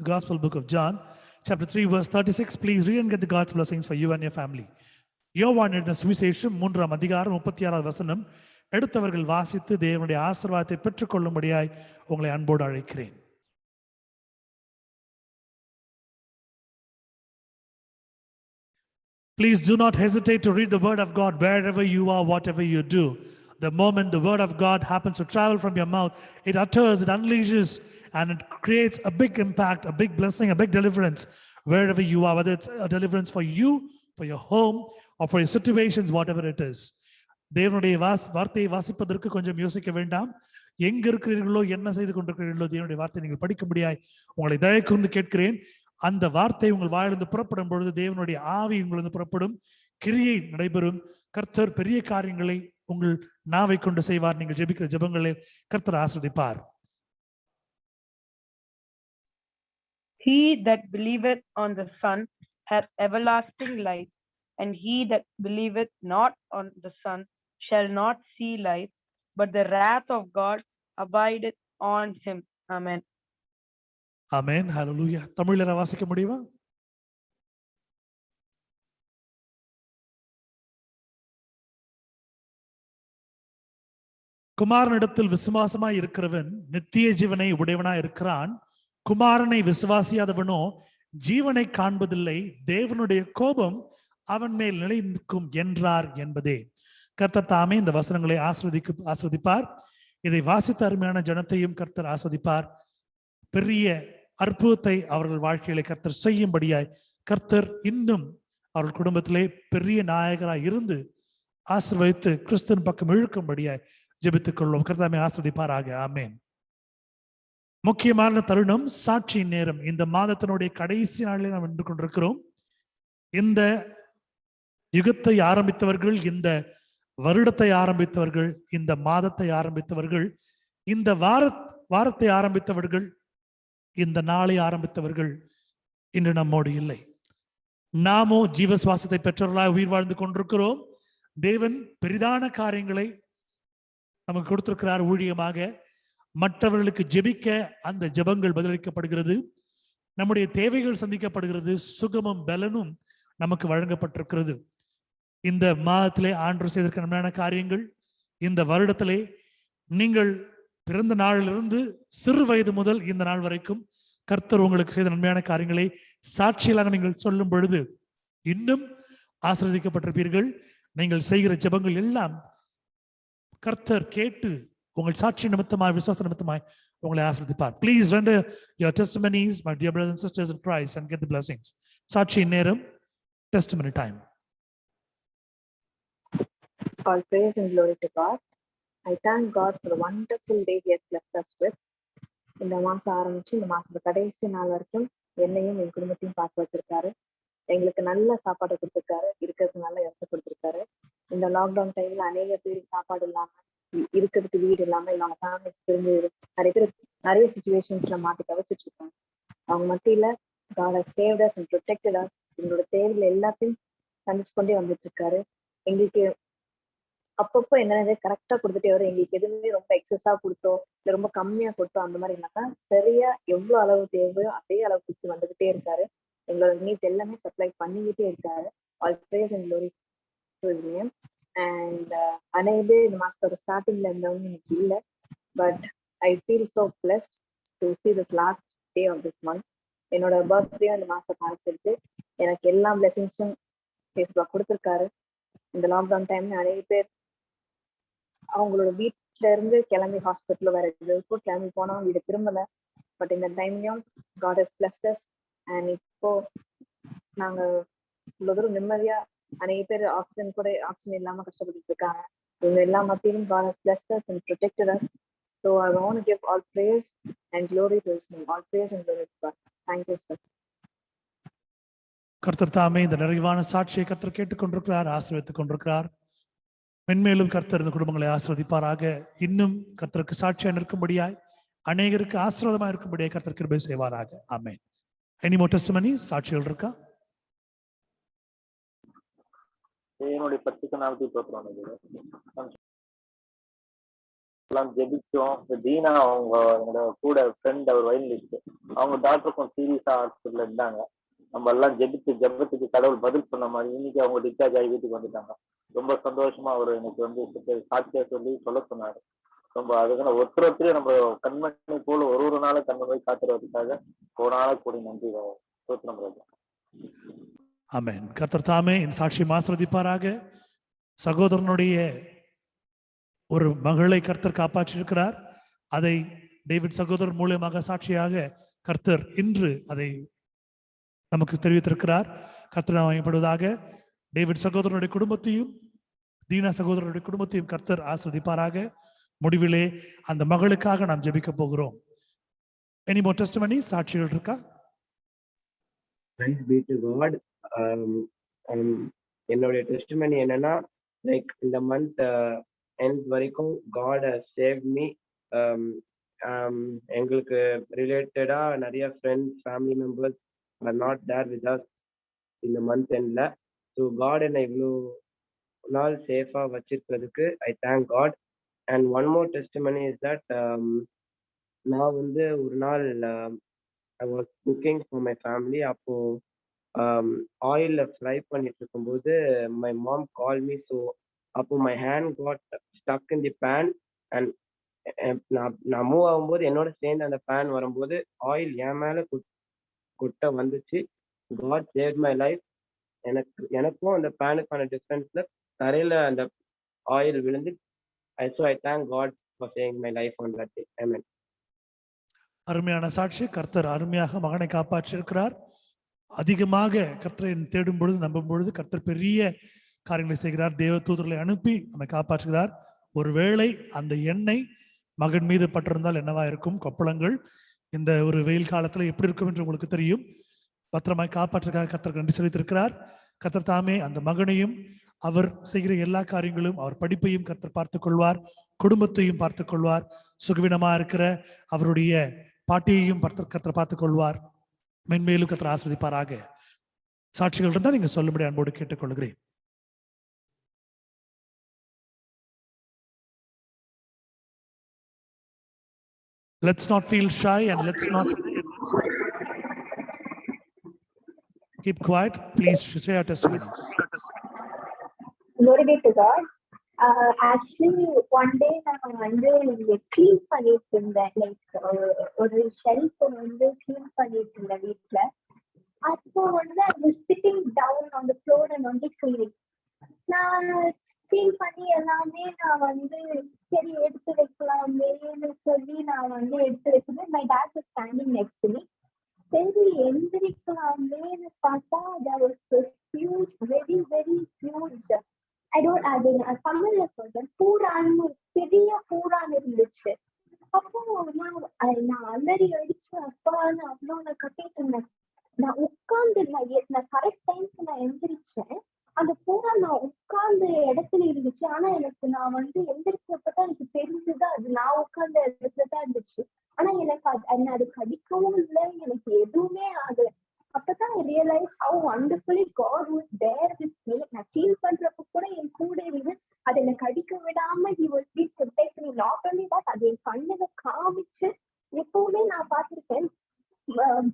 Gospel book of John, chapter 3, verse 36. Please read and get the God's blessings for you and your family. யோவான் எழுதின சுவிசேஷம் 3ஆம் அதிகாரம் 36வது வசனம். எடுத்தவர்கள் வாசித்து தேவனுடைய ஆசீர்வாதத்தை பெற்றுக்கொள்ளும்படியாய் உங்களை அன்போடு அழைக்கிறேன். Please do not hesitate to read the word of God wherever you are, whatever you do. The moment the word of God happens to travel from your mouth, it utters, it unleashes, and it creates a big impact, a big blessing, a big deliverance wherever you are, whether it's a deliverance for you, for your home, or for your situations, whatever it is. தேவனுடைய வார்த்தையை வாசிப்பதற்கு கொஞ்சம் யோசிக்க வேண்டாம். எங்க இருக்கிறீர்களோ, என்ன செய்து கொண்டிருக்கிறீர்களோ, தேவனுடைய வார்த்தை நீங்கள் படிக்கும்படியாய் உங்களை தயவு கூர்ந்து கேட்கிறேன். அந்த வார்த்தை உங்கள் வாயிலிருந்து புறப்படும் பொழுது தேவனுடைய ஆவி உங்களிருந்து புறப்படும், கிரியை நடைபெறும். கர்த்தர் பெரிய காரியங்களை உங்கள் நாவை கொண்டு செய்வார். நீங்கள் ஜெபிக்கிற ஜெபங்களை கர்த்தர் ஆசீர்வதிப்பார். He that believeth on the Son hath everlasting life, and he that believeth not on the Son shall not see life, but the wrath of God abideth on him. Amen. Amen. Hallelujah. தமிழ்ல வாசிக்க முடியுமா? குமாரனிடத்தில் விசுவாசமாய் இருக்கிறவன் நித்திய ஜீவனை உடையவனாய் இருக்கிறான். குமாரனை விசுவாசியாதவனோ ஜீவனை காண்பதில்லை, தேவனுடைய கோபம் அவன் மேல் நிலை நிற்கும் என்றார் என்பதே. கர்த்தர் தாமே இந்த வசனங்களை ஆஸ்வதிப்பார். இதை வாசித்த அருமையான ஜனத்தையும் கர்த்தர் ஆஸ்வதிப்பார். பெரிய அற்புதத்தை அவர்கள் வாழ்க்கையில கர்த்தர் செய்யும்படியாய் கர்த்தர் இன்னும் அவர்கள் குடும்பத்திலே பெரிய நாயகராய் இருந்து ஆசீர்வதித்து கிறிஸ்துவின் பக்கம் இழுக்கும்படியாய் ஜெபித்துக் கொள்வோம். கர்த்தாமே ஆஸ்வதிப்பாராக. ஆமென். முக்கியமான தருணம் சாட்சியின் நேரம். இந்த மாதத்தினுடைய கடைசி நாளில் நாம் நின்று கொண்டிருக்கிறோம். இந்த யுகத்தை ஆரம்பித்தவர்கள், இந்த வருடத்தை ஆரம்பித்தவர்கள், இந்த மாதத்தை ஆரம்பித்தவர்கள், இந்த வாரத்தை ஆரம்பித்தவர்கள், இந்த நாளை ஆரம்பித்தவர்கள் இன்று நம்மோடு இல்லை. நாமோ ஜீவ சுவாசத்தை பெற்றவர்களாக உயிர் வாழ்ந்து கொண்டிருக்கிறோம். தேவன் பெரிதான காரியங்களை நமக்கு கொடுத்திருக்கிறார். ஊழியமாக மற்றவர்களுக்கு ஜெபிக்க அந்த ஜெபங்கள் பதிலளிக்கப்படுகிறது. நம்முடைய தேவைகள் சந்திக்கப்படுகிறது. சுகமும் பலனும் நமக்கு வழங்கப்பட்டிருக்கிறது. இந்த மாதத்திலே ஆண்டவர் செய்திருக்கிற நன்மையான காரியங்கள், இந்த வருடத்திலே நீங்கள் பிறந்த நாளிலிருந்து சிறு வயது முதல் இந்த நாள் வரைக்கும் கர்த்தர் உங்களுக்கு செய்த நன்மையான காரியங்களை சாட்சியலாக நீங்கள் சொல்லும் பொழுது இன்னும் ஆசீர்வதிக்கப்பட்டிருப்பீர்கள். நீங்கள் செய்கிற ஜெபங்கள் எல்லாம் கர்த்தர் கேட்டு உங்கள் சாட்சி நிமித்தமாய், விசுவாச நிமித்தமாய் உங்களை ஆசீர்வதிப்பார். Please render your testimonies, my dear brothers and sisters in Christ, and get the blessings. சாட்சியின் நேரம், testimony time. All praise and glory to God. I thank God for the wonderful day He has blessed us with. இந்த மாசம் ஆரம்பிச்சு இந்த மாசத்துல கடைசி நாள் வரைக்கும் என்னையும் என் குடும்பத்தையும் பார்த்து வச்சிருக்காரு. எங்களுக்கு நல்ல சாப்பாடு கொடுத்திருக்காரு, இருக்கிறதுக்கு நல்ல இடத்த கொடுத்திருக்காரு. இந்த லாக்டவுன் டைம்ல அநேக பேர் சாப்பாடு இல்லாம, இருக்கிறதுக்கு வீடு இல்லாம, அவங்க ஃபேமிலிஸ் பிரிஞ்சு நிறைய பேர் நிறைய சுச்சுவேஷன்ஸ்ல மாட்டி தவிச்சிட்டு இருக்காங்க. அவங்க மத்தியில God has saved us and protected us. எங்களோட தேவையில எல்லாத்தையும் சந்திச்சு கொண்டே வந்துட்டு இருக்காரு. எங்களுக்கு அப்பப்போ என்னென்ன கரெக்டா கொடுத்துட்டே வரும். எங்களுக்கு எதுவுமே ரொம்ப எக்ஸஸா கொடுத்தோ இல்லை ரொம்ப கம்மியா கொடுத்தோம் அந்த மாதிரி இல்லைன்னா சரியா எவ்வளவு அளவு தேவையோ அதே அளவு கொடுத்து வந்துகிட்டே இருக்காரு. எங்களோட நீட்ஸ் எல்லாமே சப்ளை பண்ணிக்கிட்டே இருக்காரு. All praise and glory to his name. And அநேக பேர் இந்த மாசத்தோட ஸ்டார்டிங்ல இருந்தவங்க எனக்கு இல்லை. But I feel so blessed to see this last day of this month. என்னோட பர்த்டே இந்த மாசம் காமிச்சிருச்சு. எனக்கு எல்லா பிளெஸிங்ஸும் ஃபேஸ்புக் கொடுத்துருக்காரு. இந்த லாக்டவுன் டைம்ல நிறைய பேர் அவங்களோட வீட்டுல இருந்து கிளம்பி ஹாஸ்பிட்டல் வேற எதுக்கும் கிளம்பி போனா வீடு திரும்பல. பட் இந்த டைம்லயும் God has blessed us. And இப்போ நாங்க இவ்வளவு தூரம் நிம்மதியா, அநேக பேர் ஆக்சிஜன் இல்லாம கஷ்டப்பட்டு இருக்காங்க. இவங்க எல்லா மத்தியிலும் God has blessed us and protected us. So I want to give all praise and glory to His name. All praise and glory to God. Thank you, sir. கர்த்தர் தாமே இந்த நிறைவான சாட்சியை கர்த்தர் கேட்டுக்கொண்டிருக்கிறார், ஆசீர்வதித்துக் கொண்டிருக்கிறார். மென்மேலும் கர்த்தர் இந்த குடும்பங்களை ஆசீர்வதிப்பாராக. இன்னும் கர்த்தருக்கு சாட்சியா நிற்கும்படியாய், அநேகருக்கு ஆசீர்வாதமா இருக்கும்படியாய் கர்த்தர் கிருபை செய்வாராக. ஆமென். Any more testimonies? சாட்சிகள் இருக்கா? என்னுடைய பரிசுத்த நாமத்தை தோற்றுறோம். எல்லாம் ஜெபிச்சோம். தீனா அவங்க என்னோட கூட ஃப்ரெண்ட், அவர் வயலிஸ்ட், அவங்க டாக்டருக்கும் சீரியஸா ஹாஸ்பிட்டல்ல இருந்தாங்க. நம்ம எல்லாம் ஜெபத்துக்கு கடவுள் பதில் சொன்ன மாதிரி இன்னைக்கு அவங்க டிஸ்சார்ஜ் ஆகி வீட்டுக்கு வந்துட்டாங்க. ரொம்ப சந்தோஷமா அவர் எனக்கு சாட்சியா சொல்ல சொன்னாரு. ரொம்ப அதுக்கான ஒருத்தரையும் நம்ம கண்மணி போல ஒரு நாளை கண்மணி காத்துறதுக்காக ஒரு நாளை கூடி நன்றி சோத்திரம். ஆமென். கர்த்தர் தாமே இந்த சாட்சியை ஆசீர்வதிப்பாராக. சகோதரனுடைய ஒரு மகளை கர்த்தர் காப்பாற்றியிருக்கிறார். அதை டேவிட் சகோதரர் மூலமாக சாட்சியாக கர்த்தர் இன்று அதை நமக்கு தெரிவித்திருக்கிறார். கர்த்தர் அமைப்படுவதாக. டேவிட் சகோதரனுடைய குடும்பத்தையும் தீனா சகோதரனுடைய குடும்பத்தையும் கர்த்தர் ஆசீர்வதிப்பாராக. முடிவிலே அந்த மகளுக்காக நாம் ஜெபிக்க போகிறோம். Any more testimonies? சாட்சிகள் இருக்கா? Praise be to God. என்னுடைய டெஸ்டிமனி என்னன்னா, லைக் இந்த மந்த் எண்ட் வரைக்கும் God has saved me. எங்களுக்கு ரிலேட்டடா நிறைய friends, family members are not there with us இந்த மந்த் எண்ட்ல. ஸோ God என்னை இவ்வளோ நாள் சேஃபா வச்சிருக்கிறதுக்கு I thank God. And one more testimony is that நான் வந்து ஒரு நாள் I was cooking for my family. அப்போ ஆயில்ல ஃப்ரை பண்ணிட்டு இருக்கும்போது my mom called me. So அப்போ my hand got stuck in the pan and நான் மூவ் ஆகும்போது என்னோட சேர்ந்து அந்த பேன் வரும்போது ஆயில் என் மேல கொட்ட வந்துச்சு. God saved my life. எனக்கும் அந்த பேனுக்கான டிஃபரன்ஸ்ல தரையில அந்த ஆயில் விழுந்து so I thank God for saving my life on that day. Amen. அருமையான சாட்சி. கர்த்தர் அருமையாக மகனை காப்பாற்றியிருக்கிறார். அதிகமாக கர்த்தரை தேடும் பொழுது, நம்பும் பொழுது கர்த்தர் பெரிய காரியங்களை செய்கிறார். தேவ தூதர்களை அனுப்பி நம்மை காப்பாற்றுகிறார். ஒருவேளை அந்த எண்ணெய் மகன் மீது பட்டிருந்தால் என்னவா இருக்கும்? கொப்பளங்கள் இந்த ஒரு வெயில் காலத்துல எப்படி இருக்கும் என்று உங்களுக்கு தெரியும். பத்திரமாய் காப்பாற்றுக்காக கர்த்தர் நன்றி செலுத்தியிருக்கிறார். கர்த்தர் தாமே அந்த மகனையும் அவர் செய்கிற எல்லா காரியங்களும், அவர் படிப்பையும் கர்த்தர் பார்த்துக் கொள்வார், குடும்பத்தையும் பார்த்துக் கொள்வார். சுகவீனமா இருக்கிற அவருடைய பாட்டியையும் கர்த்தர் பார்த்துக் கொள்வார். மென்மேலும் கர்த்தர் ஆஸ்வதிப்பாராக. சாட்சிகள் இருந்தால் நீங்க சொல்லும்படி அன்போடு கேட்டுக்கொள்கிறேன். Let's not feel shy and let's not keep quiet. Please share your testimonies. Glory be to God. Actually, one day நான் வந்து clean பண்ணிட்டு இருந்தேன். லைக் ஒரு ஷெல்ஃப் வந்து clean பண்ணிட்டு இருந்தேன் வீட்டுல. அப்போ வந்து I was sitting down on the floor and only cleaning. நான் clean பண்ணி எல்லாமே நான் வந்து சரி எடுத்து வைக்கலாமேன்னு சொல்லி நான் வந்து எடுத்து வச்சிருந்தேன். My dad was standing next to me. சரி எந்திரிக்கலாமேன்னு பார்த்தா there was a huge, very very huge, அது தமிழ்ல சொல்றேன், பூரான்னு பெரிய பூரான் இருந்துச்சு. அப்போ நான் அலறி அடிச்சு அப்பா நான் அவ்வளோ கட்டிட்டு இருந்தேன். நான் உட்கார்ந்து நான் கரெக்ட் டைம்க்கு நான் எந்திரிச்சேன். அந்த பூரா நான் உட்கார்ந்த இடத்துல இருந்துச்சு. ஆனா எனக்கு நான் வந்து எந்திரிச்சப்பதான் எனக்கு தெரிஞ்சுதான் அது நான் உட்கார்ந்த இடத்துலதான் இருந்துச்சு. ஆனா எனக்கு அது கடிக்கவும் இல்லை, எனக்கு எதுவுமே ஆகல. அப்பதான் I realized how wonderfully God was there with me. நான் ஃபீல் பண்றப்ப கூட என் கூட இருந்து அதை என்னை கடிக்க விடாம he was being protecting me. Not only that, அது என் கண்ணுல காமிச்சு எப்பவுமே நான் பார்த்திருக்கேன்.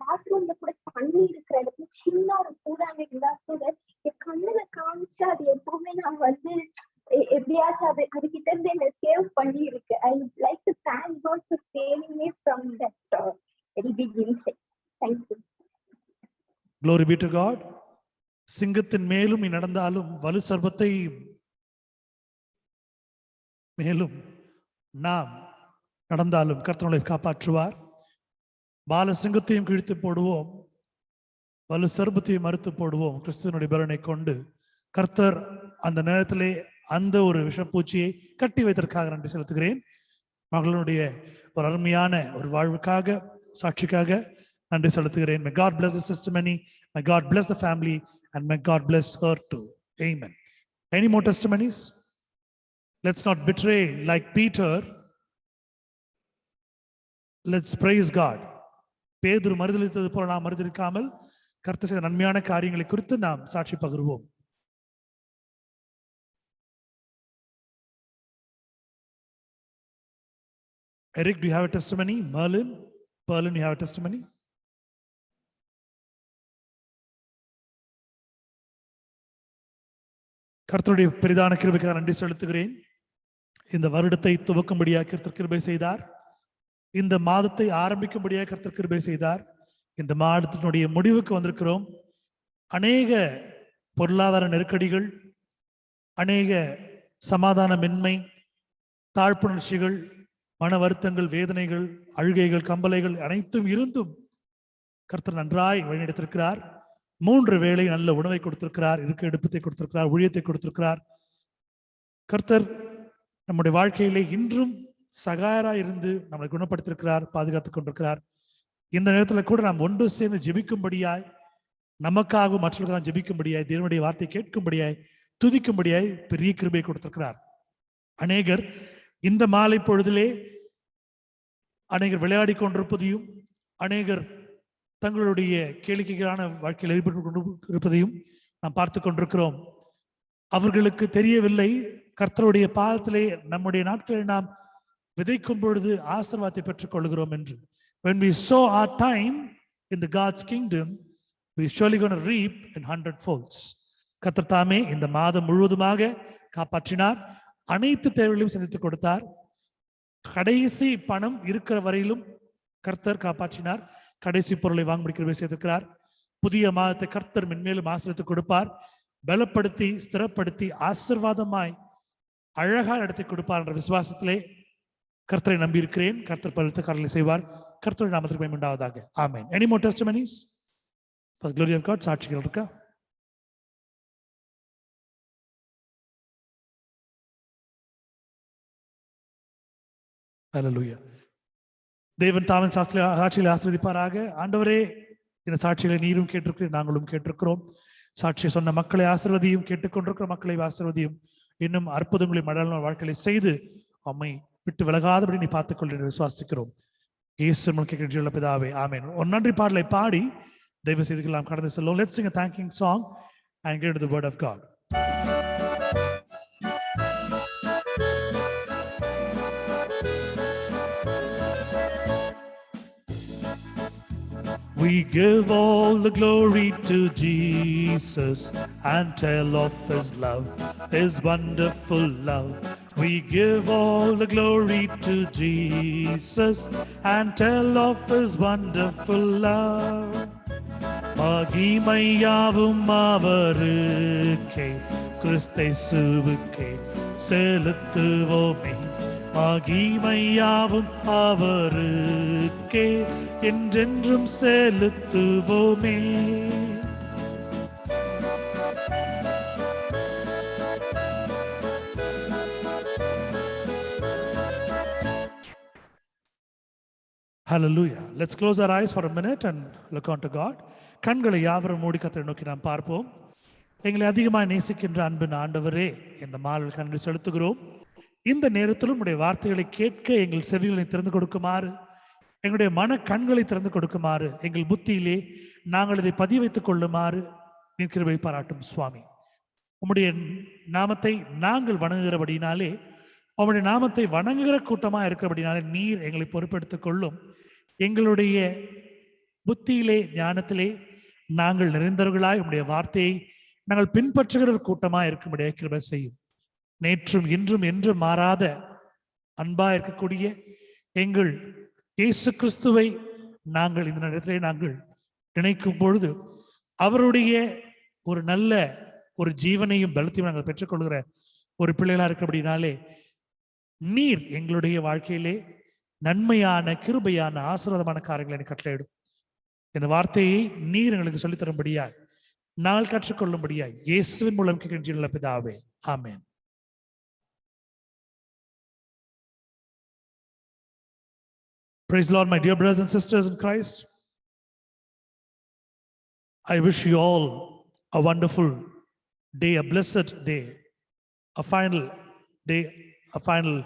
பாத்ரூம்ல கூட தண்ணி இருக்கிற இடத்துல சின்ன ஒரு பூராங்க இருந்தா கூட என் கண்ணுல காமிச்சு அது எப்பவுமே நான் வந்து எப்படியாச்சும் அதுகிட்ட இருந்து என்ன சேவ் பண்ணி இருக்கு. I would like to thank God for saving me from that very big insect. Thank you. Glory be to God. சிங்கத்தின் மேலும் நீ நடந்தாலும் வலு சர்பத்தை மேலும் நாம் நடந்தாலும் கர்த்தரை காப்பாற்றுவார். பால சிங்கத்தையும் கிழித்து போடுவோம், வலு சர்பத்தையும் மறுத்து போடுவோம். கிறிஸ்துவனுடைய பலனை கொண்டு கர்த்தர் அந்த நேரத்திலே அந்த ஒரு விஷப்பூச்சியை கட்டி வைத்ததற்காக நன்றி செலுத்துகிறேன். மகளுடைய ஒரு அருமையான ஒரு வாழ்வுக்காக, சாட்சிக்காக நன்றி செலுத்துகிறேன். May God bless this testimony. May God bless the family and may God bless her too. Amen. Any more testimonies? Let's not betray like Peter. Let's praise God. பேதுரு மறுதலித்தது போல நாம் மறுதலிக்காமல் கர்த்தர் செய்த நன்மையான காரியங்களை குறித்து நாம் சாட்சி பகிர்வோம். Eric, do you have a testimony? Merlin, you have a testimony? கர்த்தருடைய பெரிதான கிருபைக்காக நன்றி செலுத்துகிறேன். இந்த வருடத்தை துவக்கும்படியாக கர்த்தர் கிருபை செய்தார். இந்த மாதத்தை ஆரம்பிக்கும்படியாக கர்த்தர் கிருபை செய்தார். இந்த மாதத்தினுடைய முடிவுக்கு வந்திருக்கிறோம். அநேக பொருளாதார நெருக்கடிகள், அநேக சமாதானமின்மை, தாழ்ப்புணர்ச்சிகள், மன வருத்தங்கள், வேதனைகள், அழுகைகள், கம்பலைகள் அனைத்தும் இருந்தும் கர்த்தர் நன்றாய் வழிநடத்திருக்கிறார். 3 வேளை நல்ல உணவை கொடுத்திருக்கிறார், இருக்க எடுப்பத்தை கொடுத்திருக்கிறார், ஊழியத்தை கொடுத்திருக்கிறார். கர்த்தர் நம்முடைய வாழ்க்கையிலே இன்றும் சகாயராய் இருந்து நம்மை குணப்படுத்திருக்கிறார், பாதுகாத்துக் கொண்டிருக்கிறார். இந்த நேரத்தில் கூட நாம் ஒன்று சேர்ந்து ஜெபிக்கும்படியாய், நமக்காகவும் மற்றவர்களுக்காக ஜெபிக்கும்படியாய், தேவனுடைய வார்த்தை கேட்கும்படியாய், துதிக்கும்படியாய் பெரிய கிருபை கொடுத்திருக்கிறார். அநேகர் இந்த மாலை பொழுதிலே அநேகர் விளையாடி கொண்டிருப்பதையும், அநேகர் தங்களுடைய கேளிக்கைகளான வாழ்க்கையில் ஈடுபட்டு கொண்டிருப்பதையும் நாம் பார்த்து கொண்டிருக்கிறோம். அவர்களுக்கு தெரியவில்லை கர்த்தருடைய பாதத்திலே நம்முடைய நாட்களை நாம் விதைக்கும் பொழுது ஆசீர்வாதத்தை பெற்றுக் கொள்கிறோம் என்று. When we sow our time in the God's kingdom, we surely going to reap in 100 folds. கர்த்தர் தாமே இந்த மாதம் முழுவதுமாக காப்பாற்றினார், அனைத்து தேவைகளையும் சந்தித்துக் கொடுத்தார். கடைசி பணம் இருக்கிற வரையிலும் கர்த்தர் காப்பாற்றினார். கடைசி பொருளை வாங்க கிருபை செய்திருக்கிறார். புதிய மாதத்தை கர்த்தர் மென்மேலும் ஆசீர்வதித்து கொடுப்பார். பலப்படுத்தி, ஸ்திரப்படுத்தி, ஆசீர்வாதமாய் அழகா நடத்தி கொடுப்பார் என்ற விசுவாசத்திலே கர்த்தரை நம்பி இருக்கிறேன். கர்த்தர் பரிசுத்த காரியங்களை செய்வார். கர்த்தருடைய நாமத்திற்கு மகிமை உண்டாவதாக. ஆமென். Any more testimonies? For the glory of God. சாட்சிகள் இருக்கா? Hallelujah. தேவன் தாமன் சாட்சிகளை ஆசீர்வதிப்பாராக. ஆண்டவரே, இந்த சாட்சிகளை நீரும் கேட்டிருக்கிறீர், நாங்களும் கேட்டிருக்கிறோம். சாட்சியை சொன்ன மக்களை ஆசீர்வதியும், கேட்டுக்கொண்டிருக்கிற மக்களை ஆசீர்வதியும். இன்னும் அற்புதங்களை மழை வாழ்க்கையை செய்து அம்மை விட்டு விலகாதபடி நீ பார்த்துக்கொள்ள விசுவாசிக்கிறோம். இயேசு கேட்கிற பிதாவே, ஆமென். ஒரு நன்றி பாடலை பாடி தயவு செய்து நாம் கடந்து செல்லும். Let's sing a thanking song and get to the word of God. We give all the glory to Jesus and tell of his love, his wonderful love. We give all the glory to Jesus and tell of his wonderful love. மகிமையாவும் அவருக்கே, கிறிஸ்தேசுவுக்கே செலுத்துவோமே. மகிமையாவும் அவருக்கே என்றென்றும் செலுத்துவோமே. Hallelujah. Let's close our eyes for a minute and look unto God. கண்களை யாவரும் மூடி கர்த்தரை நோக்கி நாம் பார்ப்போம். எங்களை அதிகமாக நேசிக்கின்ற அன்பின் ஆண்டவரே, இந்த மாலையில் கண்களை செலுத்துகிறோம். இந்த நேரத்திலும் உடைய வார்த்தைகளை கேட்க எங்கள் செவிகளை திறந்து கொடுக்குமாறு, எங்களுடைய மன கண்களை திறந்து கொடுக்குமாறு, எங்கள் புத்தியிலே நாங்கள் இதை பதிய வைத்துக் கொள்ளுமாறு நீர் கிருபை பாராட்டும் சுவாமி. உம்முடைய நாமத்தை நாங்கள் வணங்குகிறபடினாலே, உம்முடைய நாமத்தை வணங்குகிற கூட்டமாக இருக்கிறபடினாலே நீர் எங்களை பொறுப்பெடுத்துக் கொள்ளும். எங்களுடைய புத்தியிலே ஞானத்திலே நாங்கள் நிறைந்தவர்களாய் உம்முடைய வார்த்தையை நாங்கள் பின்பற்றுகிற கூட்டமாக இருக்கும்படியாக கிருபை செய்யும். நேற்றும் இன்றும் என்றும் மாறாத அன்பா இருக்கக்கூடிய எங்கள் இயேசு கிறிஸ்துவை நாங்கள் இந்த நேரத்திலே நாங்கள் நினைக்கும் பொழுது அவருடைய ஒரு நல்ல ஒரு ஜீவனையும் பலத்தையும் நாங்கள் பெற்றுக்கொள்கிற ஒரு பிள்ளைகளா இருக்கிறபடினாலே நீர் எங்களுடைய வாழ்க்கையிலே நன்மையான கிருபையான ஆசீர்வாதமான காரியங்களை கட்டளையிடும். இந்த வார்த்தையை நீர் எங்களுக்கு சொல்லித் தரும்படியாய் நாங்கள் கற்றுக்கொள்ளும்படியாய் இயேசுவின் மூலம் கேட்கின்ற பிதாவே, ஆமென். Praise the Lord, my dear brothers and sisters in Christ. I wish you all a wonderful day, a blessed day, a final day, a final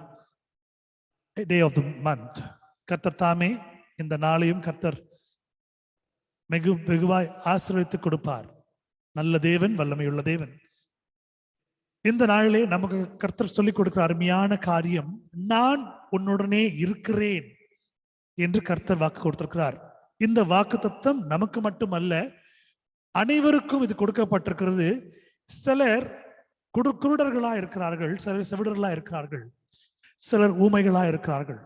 day of the month. கர்த்தர் தாமே இந்த நாளையும் கர்த்தர் வெகுவாய் ஆசீர்வதித்து கொடுப்பார். நல்ல தேவன், வல்லமையுள்ள தேவன். இந்த நாளிலே நமக்கு கர்த்தர் சொல்லிக் கொடுக்கிற அருமையான காரியம், நான் உன்னுடனே இருக்கிறேன் என்று கர்த்தர் வாக்கு கொடுத்திருக்கிறார். இந்த வாக்கு தத்தம் நமக்கு மட்டுமல்ல, அனைவருக்கும் இது கொடுக்கப்பட்டிருக்கிறது. சிலர் குருடர்களா இருக்கிறார்கள், சிலர் செவிடர்களா இருக்கிறார்கள், சிலர் ஊமைகளா இருக்கிறார்கள்.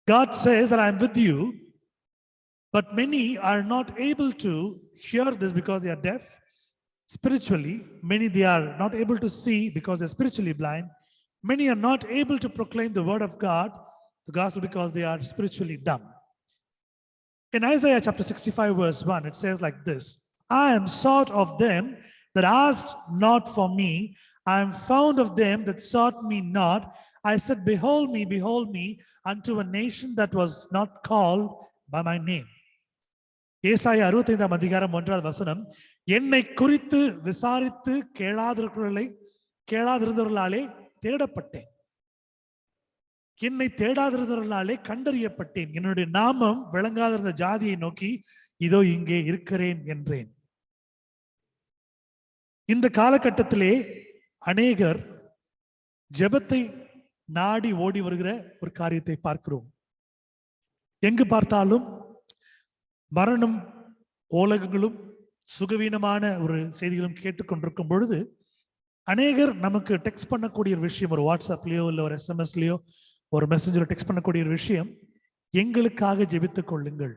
God says that I am with you, but many are not able to hear this because they are deaf spiritually. Many they are not able to see because they are spiritually blind. Many are not able to proclaim the word of God, the gospel, because they are spiritually dumb. In Isaiah chapter 65 verse 1, it says like this: I am sought of them that asked not for me. I am found of them that sought me not. I said, behold me unto a nation that was not called by my name. ஏசாயா 65 அதிகாரம் 1வது வசனம், என்னை குறித்து விசாரித்து கேளாதிருந்தவர்களாலே தேடப்பட்டேன், என்னை தேடாதிருந்தவர்களாலே கண்டறியப்பட்டேன், என்னுடைய நாமம் விளங்காதிருந்த ஜாதியை நோக்கி இதோ இங்கே இருக்கிறேன் என்றேன். இந்த காலகட்டத்திலே அநேகர் ஜெபத்தை நாடி ஓடி வருகிற ஒரு காரியத்தை பார்க்கிறோம். எங்கு பார்த்தாலும் மரணம், ஓலகங்களும் சுகவீனமான ஒரு செய்திகளும் கேட்டுக்கொண்டிருக்கும் பொழுது அநேகர் நமக்கு டெக்ஸ்ட் பண்ணக்கூடிய ஒரு விஷயம், ஒரு வாட்ஸ்அப்லயோ இல்லை ஒரு எஸ்எம்எஸ்லயோ ஒரு மெசேஜில் டெக்ஸ்ட் பண்ணக்கூடிய ஒரு விஷயம், எங்களுக்காக ஜெபித்துக் கொள்ளுங்கள்,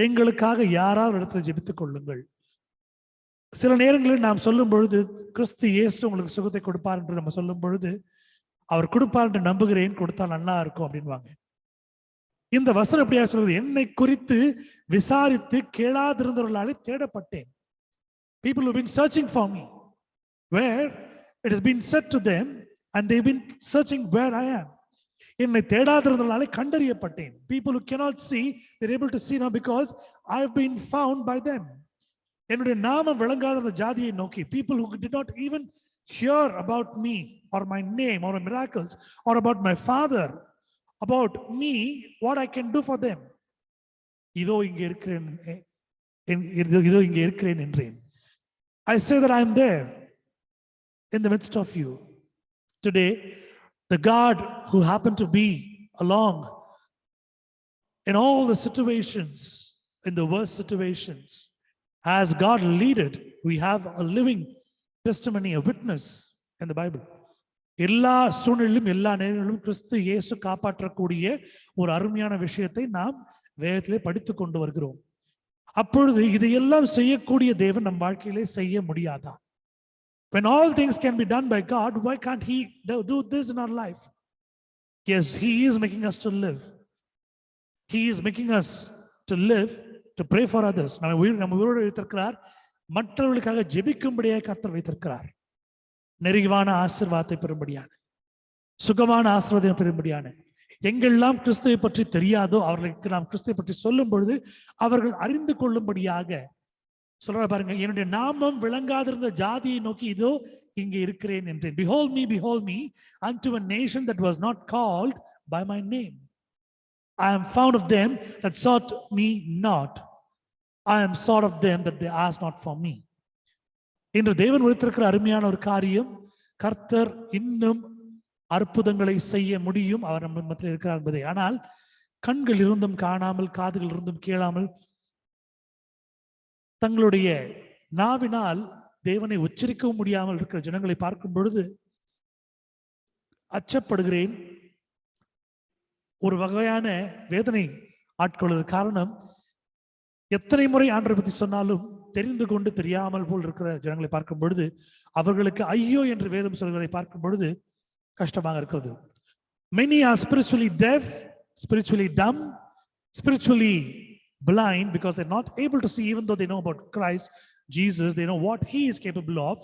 எங்களுக்காக யாராவது இடத்துல ஜெபித்துக் கொள்ளுங்கள். சில நேரங்களில் நாம் சொல்லும் பொழுது கிறிஸ்து இயேசு உங்களுக்கு சுகத்தை கொடுப்பார் என்று நம்ம சொல்லும் பொழுது அவர் கொடுப்பார் என்று நம்புகிறேன், கொடுத்தா நல்லா இருக்கும் அப்படின்வாங்க. இந்த வசனம் எப்படியா சொல்றது? என்னை குறித்து விசாரித்து கேளாதிருந்தவர்களாலே தேடப்பட்டேன். People who've been searching for me, where it has been said to them and they've been searching where I am. என்னை தேடாதிருந்தவர்களாலே கண்டறியப்பட்டேன். People who cannot see, they're able to see now because I've been found by them. என்னுடைய நாமம் விளங்காத அந்த ஜாதியை நோக்கி, people who did not even hear about me or my name or my miracles or about my father, about me, what I can do for them. இதோ இங்கே இருக்கிறேன், இதோ இங்கே இருக்கிறேன் என்றேன். I say that I am there in the midst of you. Today, the God who happened to be along in all the situations, in the worst situations, as God leaded, we have a living testimony, a witness in the Bible. எல்லா சூழ்நிலையிலும் எல்லா நேரங்களிலும் கிறிஸ்து இயேசு காப்பாற்றக்கூடிய ஒரு அருமையான விஷயத்தை நாம் வேதத்திலே படித்துக் கொண்டு வருகிறோம். அப்பொழுது இதையெல்லாம் செய்யக்கூடிய தேவன் நம் வாழ்க்கையிலே செய்ய முடியாதா? When all things can be done by God, why can't he do this in our life? Yes, he is making us to live. He is making us to live, to pray for others. நம்ம உயிரோடு வைத்திருக்கிறார், மற்றவர்களுக்காக ஜெபிக்கும்படியாக கர்த்தர் வைத்திருக்கிறார். நெருகிவான ஆசீர்வாதத்தை பெறும்படியான, சுகமான ஆசீர்வாதத்தை பெறும்படியான, எங்கெல்லாம் கிறிஸ்துவை பற்றி தெரியாதோ அவர்களுக்கு நாம் கிறிஸ்துவை பற்றி சொல்லும் பொழுது அவர்கள் அறிந்து கொள்ளும்படியாக சொல்ற பாருங்க. என்னுடைய நாமம் விளங்காதிருந்த ஜாதியை நோக்கி இதோ இங்கே இருக்கிறேன் என்றேன். Behold me unto a nation that was not called by my name. I am found of them that sought me not. I am sought of them that they asked not for me. இன்று தேவன் வைத்திருக்கிற அருமையான ஒரு காரியம், கர்த்தர் இன்னும் அற்புதங்களை செய்ய முடியும், அவர் நம்ம மத்தியில் இருக்கிறார் என்பதை. ஆனால் கண்கள் இருந்தும் காணாமல், காதுகள் இருந்தும் கேளாமல், தங்களுடைய நாவினால் தேவனை உச்சரிக்கவும் முடியாமல் இருக்கிற ஜனங்களை பார்க்கும் பொழுது அச்சப்படுகிறேன். ஒரு வகையான வேதனை ஆட்கொள்வது. காரணம், எத்தனை முறை ஆண்டவரை பற்றி சொன்னாலும் தெரிந்து கொண்டு தெரியாமல் போல் இருக்கிற ஜனங்களை பார்க்கும் பொழுது, அவர்களுக்கு ஐயோ என்று வேதம் சொல்வதை பார்க்கும் பொழுது கஷ்டமாக இருக்கிறது. Many are spiritually deaf, spiritually dumb, spiritually blind because they're not able to see, even though they know about Christ Jesus, they know what he is capable of,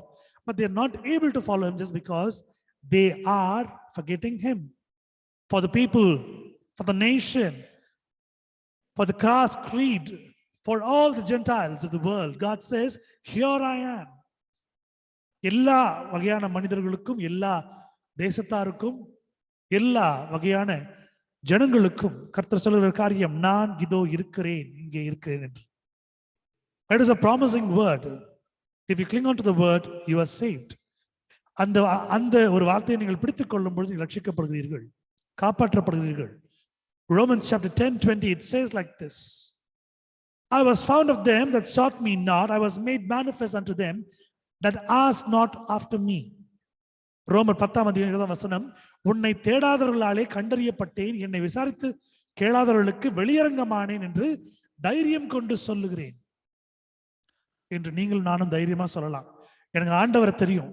but they're not able to follow him just because they are forgetting him. For the people, for the nation, for the caste, creed, for all the Gentiles of the world, God says, here I am. எல்லா வகையான மனிதர்களுக்கும், எல்லா தேசத்தாருக்கும், எல்லா வகையான ஜனங்களுக்கும் கர்த்தர் சொல்லுகிற காரியம், நான் இதோ இருக்கிறேன், இங்கே இருக்கிறேன் என்று. It is a promising word. If you cling on to the word, you are saved. அந்த ஒரு வார்த்தையை நீங்கள் பிடித்துக் கொள்ளும் பொழுது நீங்கள் ரட்சிக்கப்படுகிறீர்கள், காப்பாற்றப்படுகிறீர்கள். Romans chapter 10:20, it says like this: I was found of them that sought me not, I was made manifest unto them that asked not after me. ரோமர் 10:20 உன்னை தேடாதவர்களாலே கண்டறியப்பட்டேன், என்னை விசாரித்து கேளாதவர்களுக்கு வெளியரங்கமானேன் என்று தைரியம் கொண்டு சொல்லுகிறேன் என்று நீங்கள் நானும் தைரியமா சொல்லலாம். எனக்கு ஆண்டவரை தெரியும்.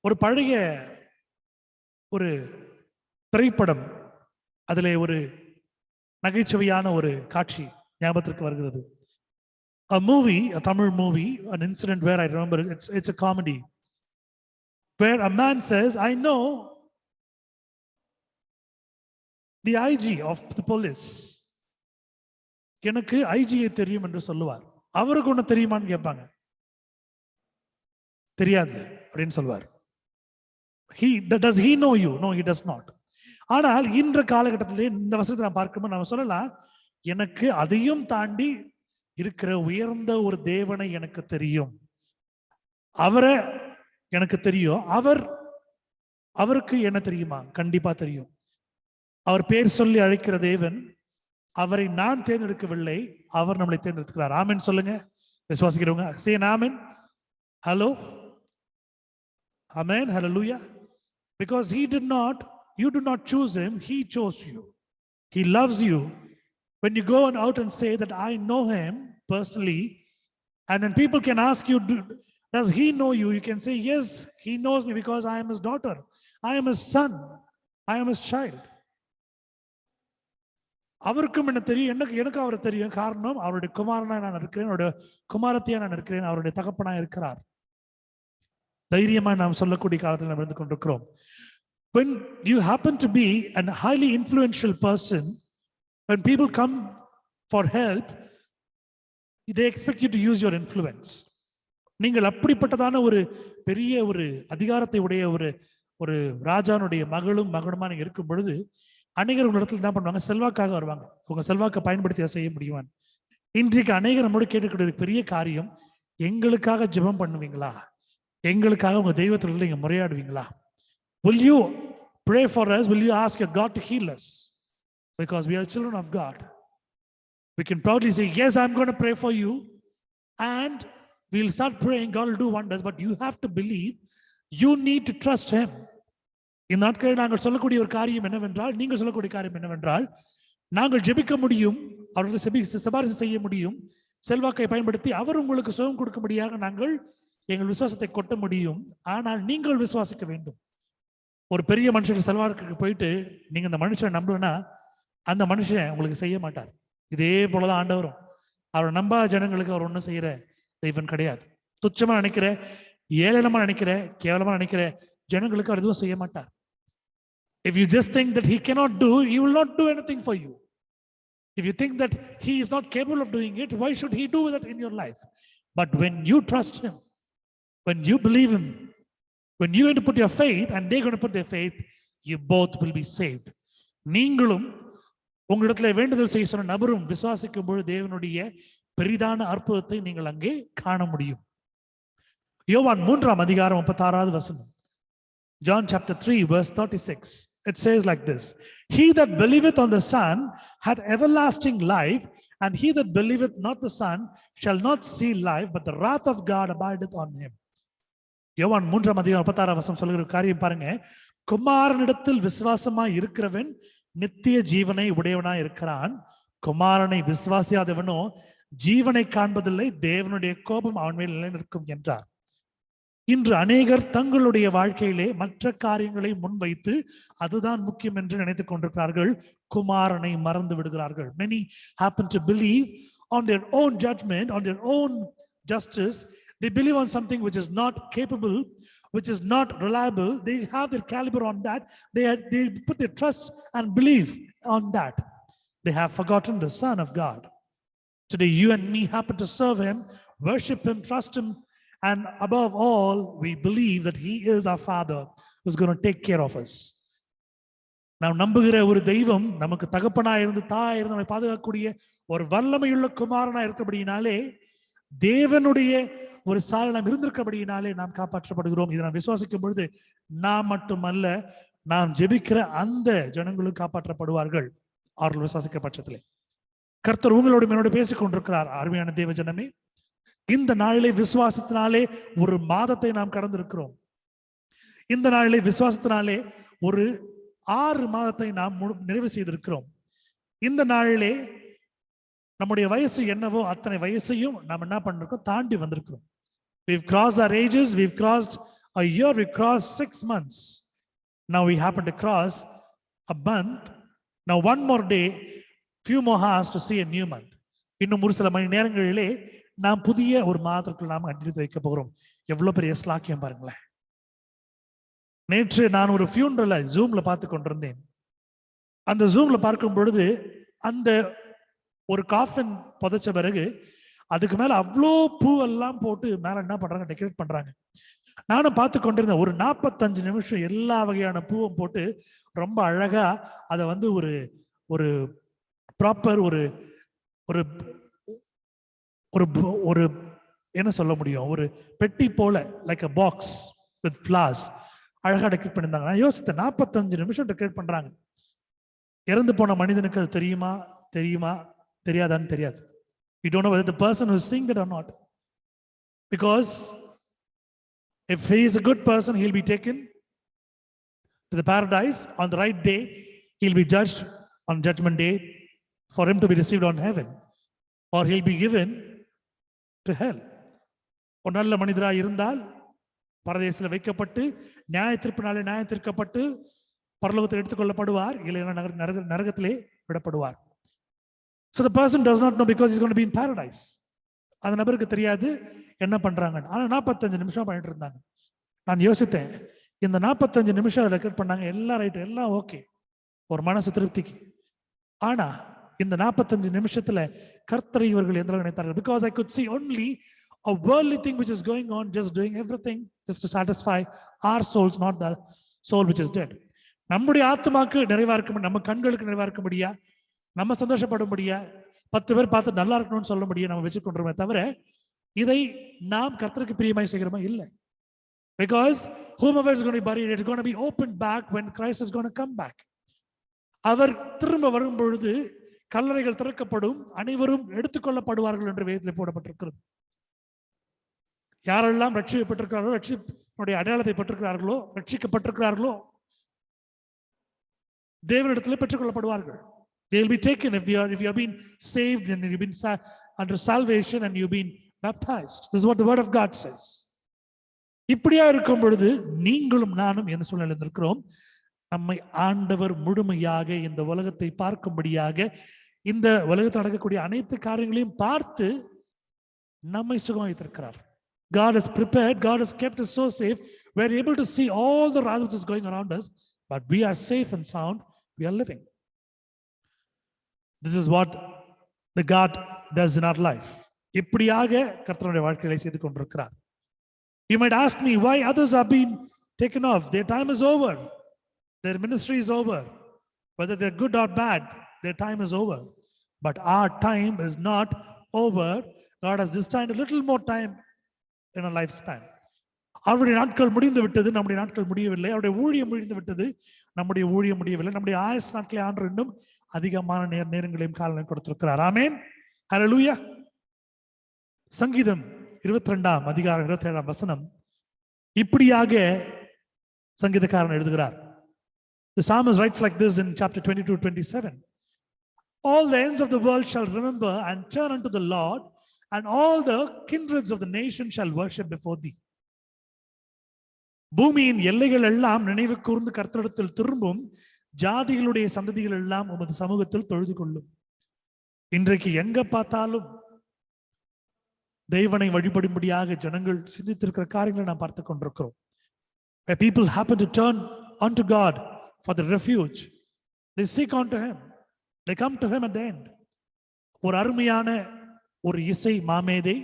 ஒரு பழைய ஒரு திரைப்படம், அதிலே ஒரு நகைச்சுவையான ஒரு காட்சி ஞாபகத்திற்கு வருகிறது. A movie, a Tamil movie, an incident where I remember it's a comedy, where a man says, I know the IG of the police. எனக்கு ஐஜியை தெரியும் என்று சொல்லுவார். அவருக்கு ஒண்ணு தெரியுமான்னு கேட்பாங்க. தெரியாது அப்படின்னு சொல்வார். Does he know you? No, he does not. ஆனால் இன்ற காலகட்டத்திலே இந்த வசனத்தை நான் பார்க்கும்போது நம்ம சொல்லலாம், எனக்கு அதையும் தாண்டி இருக்கிற உயர்ந்த ஒரு தேவனை எனக்கு தெரியும், அவரை எனக்கு தெரியும். அவருக்கு என்ன தெரியுமா? கண்டிப்பா தெரியும். அவர் பேர் சொல்லி அழைக்கிற தேவன், அவரை நான் தேர்ந்தெடுக்கவில்லை, அவர் நம்மளை தேர்ந்தெடுக்கிறார். ஆமென் சொல்லுங்க விசுவாசிக்கிறவங்க. say an amen. Hello, amen, hallelujah. Because you did not choose him, he chose you. He loves you. When you go out and say that I know him personally, and when people can ask you, does he know you? You can say, yes, he knows me because I am his daughter. I am his son, I am his child. அவருக்கும் என்ன தெரியும், எனக்கு அவரை தெரியும். காரணம் அவருடைய குமாரனா நான் இருக்கிறேன், அவருடைய குமாரத்தையா நான் இருக்கிறேன், அவருடைய தகப்பனா இருக்கிறார். தைரியமா நாம் சொல்லக்கூடிய காலத்தில் நாம் இருந்து கொண்டிருக்கிறோம். When you happen to be a highly influential person, when people come for help, they expect you to use your influence. நீங்கள் அப்படிப்பட்டதான ஒரு பெரிய ஒரு அதிகாரத்தை உடைய ஒரு ராஜானுடைய மகனுமா நீங்க இருக்கும் பொழுது அநேகர் உங்க இடத்துல என்ன பண்ணுவாங்க, செல்வாக்காக வருவாங்க. உங்க செல்வாக்கை பயன்படுத்தி செய்ய முடியுமா? இன்றைக்கு அநேகர் நம்மோடு கேட்டுக்கூடிய பெரிய காரியம், எங்களுக்காக ஜெபம் பண்ணுவீங்களா? எங்களுக்காக உங்க தெய்வத்தில் நீங்க முறையாடுவீங்களா? Will you pray for us? Will you ask your God to heal us? Because we are children of God. We can proudly say, yes, I'm going to pray for you. And we'll start praying, God will do wonders. But you have to believe, you need to trust him. இந்த நாட்களில் நாங்கள் சொல்லக்கூடிய ஒரு காரியம் என்னவென்றால், நீங்கள் சொல்லக்கூடிய காரியம் என்னவென்றால், நாங்கள் ஜெபிக்க முடியும், அவர்களுக்கு சிபாரிசு செய்ய முடியும், செல்வாக்கை பயன்படுத்தி அவர் உங்களுக்கு சுகம் கொடுக்கும்படியாக நாங்கள் எங்கள் விசுவாசத்தை கொட்ட முடியும். ஆனால் நீங்கள் விசுவாசிக்க வேண்டும். ஒரு பெரிய மனுஷனுக்கு செல்வாக்கு போயிட்டு நீங்க அந்த மனுஷனை நம்பலன்னா அந்த மனுஷன் உங்களுக்கு செய்ய மாட்டார். இதே போலதான் ஆண்டவரும் அவரை நம்பாத ஜனங்களுக்கு அவர் ஒன்றும் செய்யற தெய்வம் கிடையாது. துச்சமா நினைக்கிற, ஏளனமா நினைக்கிற, கேவலமா நினைக்கிற ஜனங்களுக்கு அவர் எதுவும் செய்ய மாட்டார். If you just think that he cannot do, he will not do anything for you. If you think that he is not capable of doing it, why should he do that in your life? But when you trust him, when you believe him, when you're going to put your faith and they're going to put their faith, you both will be saved. நீங்களும் உங்களிடத்துல வேண்டுதல் செய்ய சொன்ன நபரும் விசுவாசிக்கும் பொழுது தேவனுடைய பெரிதான அற்புதத்தை நீங்கள் அங்கே காண முடியும். யோவான் 3ஆம் அதிகாரம் 36வது வசனம். John chapter 3 verse 36. It says like this: He that believeth on the Son hath everlasting life, and he that believeth not the Son shall not see life, but the wrath of God abideth on him. யோவான் 3ஆம் அதிகாரம் 36ஆம் வசனம் சொல்லுகிற காரியம் பாருங்க. குமாரனிடத்தில் விசுவாசமாய் இருக்கிறவன் நித்திய ஜீவனை உடையவனாய் இருக்கிறான். குமாரனை விசுவாசியாதவனோ ஜீவனை காண்பதில்லை, தேவனுடைய கோபம் அவன் மேல் நிலைநிற்கும் என்றார். இன்று அநேகர் தங்களுடைய வாழ்க்கையிலே மற்ற காரியங்களை முன்வைத்து அதுதான் முக்கியம் என்று நினைத்துக் கொண்டிருக்கிறார்கள். குமாரனை மறந்து விடுகிறார்கள். Many happen to believe on their own judgment, on their own justice. They believe on something which is not capable, which is not reliable. They have their caliber on that. They put their trust and belief on that. They have forgotten the Son of God. Today, you and me happen to serve him, worship him, trust him, and above all, we believe that he is our Father who's going to take care of us. நாம் நம்புகிற ஒரு தெய்வம் நமக்கு தகப்பனா இருந்து தாய் இருந்து நம்மை பாதுகாக்கக்கூடிய ஒரு வல்லமையுள்ள குமாரனா இருக்கிறபடியினாலே, தேவனுடைய ஒரு சாலை நாம் இருந்திருக்கிறபடியினாலே நாம் காப்பாற்றப்படுகிறோம். இதை நாம் விசுவாசிக்கும் பொழுது நாம் மட்டுமல்ல, நாம் ஜெபிக்கிற அந்த ஜனங்களும் காப்பாற்றப்படுவார்கள் அவர்கள் விசுவாசிக்கிற பட்சத்திலே. கர்த்தர் உங்களோடு என்னோடு பேசிக் கொண்டிருக்கிறார். அருமையான தேவ ஜனமே, இந்த நாளிலே விசுவாசத்தினாலே ஒரு மாதத்தை நாம் கடந்திருக்கிறோம். இந்த நாளிலே விசுவாசத்தினாலே ஒரு 6 மாதத்தை நாம் நிறைவு செய்திருக்கிறோம். இந்த நாளிலே நம்முடைய வயசு என்னவோ அத்தனை வயசையும் நாம் என்ன பண்ணிருக்கோம், தாண்டி வந்திருக்கிறோம். We've crossed our ages, we've crossed a year, we've crossed 6 months. Now we happen to cross a month. Now one more day, few more hours to see a new month. இன்னும் ஒரு சில மணி நேரங்களிலே நாம் புதிய ஒரு மாதத்திற்குள் நாம் அடித்து வைக்க போகிறோம். எவ்வளவு பெரிய ஸ்லாக்கியம் பாருங்களேன். நேற்று நான் ஒரு ஃபியூனரலை ஜூம்ல பார்த்து கொண்டிருந்தேன். அந்த ஜூம்ல பார்க்கும் பொழுது அந்த ஒரு காஃபின் புதைச்ச பிறகு அதுக்கு மேல அவ்வளோ பூவெல்லாம் போட்டு மேல என்ன பண்றாங்க, டெக்கரேட் பண்றாங்க. நானும் பார்த்து கொண்டிருந்தேன். ஒரு 45 நிமிஷம் எல்லா வகையான பூவும் போட்டு ரொம்ப அழகா அதை வந்து ஒரு ஒரு ப்ராப்பர் ஒரு ஒரு ஒரு என்ன சொல்ல முடியும், ஒரு பெட்டி போல, like a box with flowers அழகா டெக்கரேட் பண்ணியிருந்தாங்க. நான் யோசித்தேன், 45 நிமிஷம் டெக்கரேட் பண்றாங்க. இறந்து போன மனிதனுக்கு அது தெரியுமா தெரியாதான்னு தெரியாது. We don't know whether the person who is seeing that or not. Because if he is a good person, he'll be taken to the paradise on the right day. He'll be judged on judgment day for him to be received on heaven, or he'll be given to hell. ஒரு நல்ல மனிதராக இருந்தால் பரதேசில் வைக்கப்பட்டு நியாய தீர்ப்பினாலே நியாய தீர்க்கப்பட்டு பரலோகத்தில் எடுத்துக்கொள்ளப்படுவார், இல்லைன்னா நரகத்திலே விடப்படுவார். So the person does not know because he's going to be in paradise. அந்த நபருக்கு தெரியாது என்ன பண்றாங்க. ஆனா 45 நிமிஷம் பண்ணிட்டு இருந்தாங்க. நான் யோசித்தேன், இந்த 45 நிமிஷம் ரெக்கார்ட் பண்ணாங்க, எல்லாம் ரைட், எல்லாம் ஓகே, ஒரு மனசு திருப்திக்கு. ஆனா இந்த 45 நிமிஷத்துல கர்த்தரை இவர்கள் எந்த நினைத்தார்கள்? Because I could see only a worldly thing which is going on, just doing everything just to satisfy our souls, not the soul which is dead. நம்முடைய ஆத்மாக்கு நிறைவா இருக்க, நம்ம கண்களுக்கு நிறைவா இருக்க முடியா, நம்ம சந்தோஷப்பட முடியா, 10 பேர் பார்த்து நல்லா இருக்கணும்னு சொல்ல முடியும், நம்ம வச்சு கொண்டுருமே தவிர இதை நாம் கர்த்தருக்கு பிரியமாய் செய்கிறோமா? இல்லை. Because whomever is going to be buried, it's going to be opened back when Christ is going to come back. அவர் திரும்ப வரும் பொழுது கல்லறைகள் திறக்கப்படும், அனைவரும் எடுத்துக்கொள்ளப்படுவார்கள் என்று வேதத்தில் போடப்பட்டிருக்கிறது. யாரெல்லாம் ரட்சிக்கப்பட்டிருக்கிறார்களோ, ரட்சிப்புடைய அடையாளத்தை பெற்றிருக்கிறார்களோ, ரட்சிக்கப்பட்டிருக்கிறார்களோ தேவனிடத்தில் பெற்றுக்கொள்ளப்படுவார்கள். They will be taken if you have been saved and you've been under salvation and you've been baptized. This is what the word of God says. இப்படியா இருக்கும் பொழுது நீங்களும் நானும் என்ன சூழ்நிலையில் இருக்கிறோம்? நம்மை ஆண்டவர் முழுமையாக இந்த உலகத்தை பார்க்கும்படியாக, இந்த உலகத்தில் நடக்கக்கூடிய அனைத்து காரியங்களையும் பார்த்து நம்மை சுகம் வைத்திருக்கிறார். God has prepared, God has kept us so safe, we are able to see all the wrath which is going around us, but we are safe and sound, we are living. This is what the God does in our life. இப்படியாக கர்த்தருடைய வாழ்க்கையை செய்து கொண்டிருக்கிறார். You might ask me why others have been taken off. Their time is over. Their ministry is over. Whether they're good or bad, their time is over. But our time is not over. God has destined a little more time in a lifespan. அவருடைய நாட்கள் முடிந்து விட்டது, நம்முடைய நாட்கள் முடியவில்லை. அவருடைய ஊழியம் முடிந்து விட்டது, நம்முடைய ஊழியம் முடியவில்லை. நம்முடைய ஆயுசு நாட்களை ஆண்டு இன்னும் அதிகமான நேரங்களையும் காலங்களையும் கொடுத்திருக்கிறார். ஆமென், ஹல்லேலூயா. சங்கீதம் 22 அதிகாரம் 27 வசனம் இப்படியாக சங்கீதக்காரன் எழுதுகிறார். The psalmist writes like this in chapter 22:27. All the ends of the world shall remember and turn unto the Lord, and all the kindreds of the nation shall worship before thee. பூமியின் எல்லைகள் எல்லாம் நினைவு கூர்ந்து கர்த்தரிடத்தில் திரும்பும், ஜாதிகளுடைய சந்ததிகள் எல்லாம் உமது சமூகத்தில் தொழுது கொள்ளும். இன்றைக்கு எங்க பார்த்தாலும் தெய்வனை வழிபடும்படியாக ஜனங்கள் சிந்தித்திருக்கிற காரியங்களை நாம் பார்த்து கொண்டிருக்கிறோம். Where people happen to turn unto God for the refuge, they seek unto him, they come to him at the end. ஒரு அருமையான ஒரு இசை மாமேதை,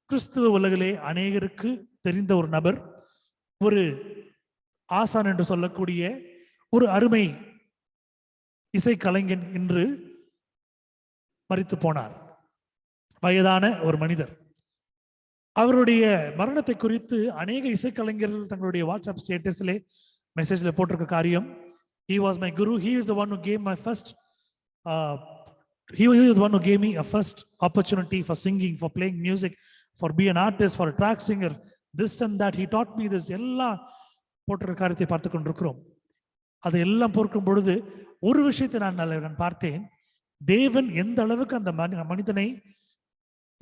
கிறிஸ்துவ உலகிலே அநேகருக்கு தெரிந்த ஒரு நபர், ஒரு ஆசான் என்று சொல்லக்கூடிய ஒரு அருமை இசை கலைஞன் இன்று மரித்து போனார். வயதான ஒரு மனிதர். அவருடைய மரணத்தை குறித்து அநேக இசைக்கலைஞர்கள் தங்களுடைய வாட்ஸ்அப் ஸ்டேட்டஸ்ல மெசேஜ்ல போட்டிருக்க காரியம், he was my guru, he is the one who gave my first he was the one who gave me a first opportunity for singing, for playing music, for be an artist, for a track singer, this and that, he taught me this. எல்லாம் போட்டிருக்க காரியத்தை பார்த்து கொண்டிருக்கிறோம். அதையெல்லாம் பார்க்கும் பொழுது ஒரு விஷயத்தை நான் பார்த்தேன். தேவன் எந்த அளவுக்கு அந்த மனிதனை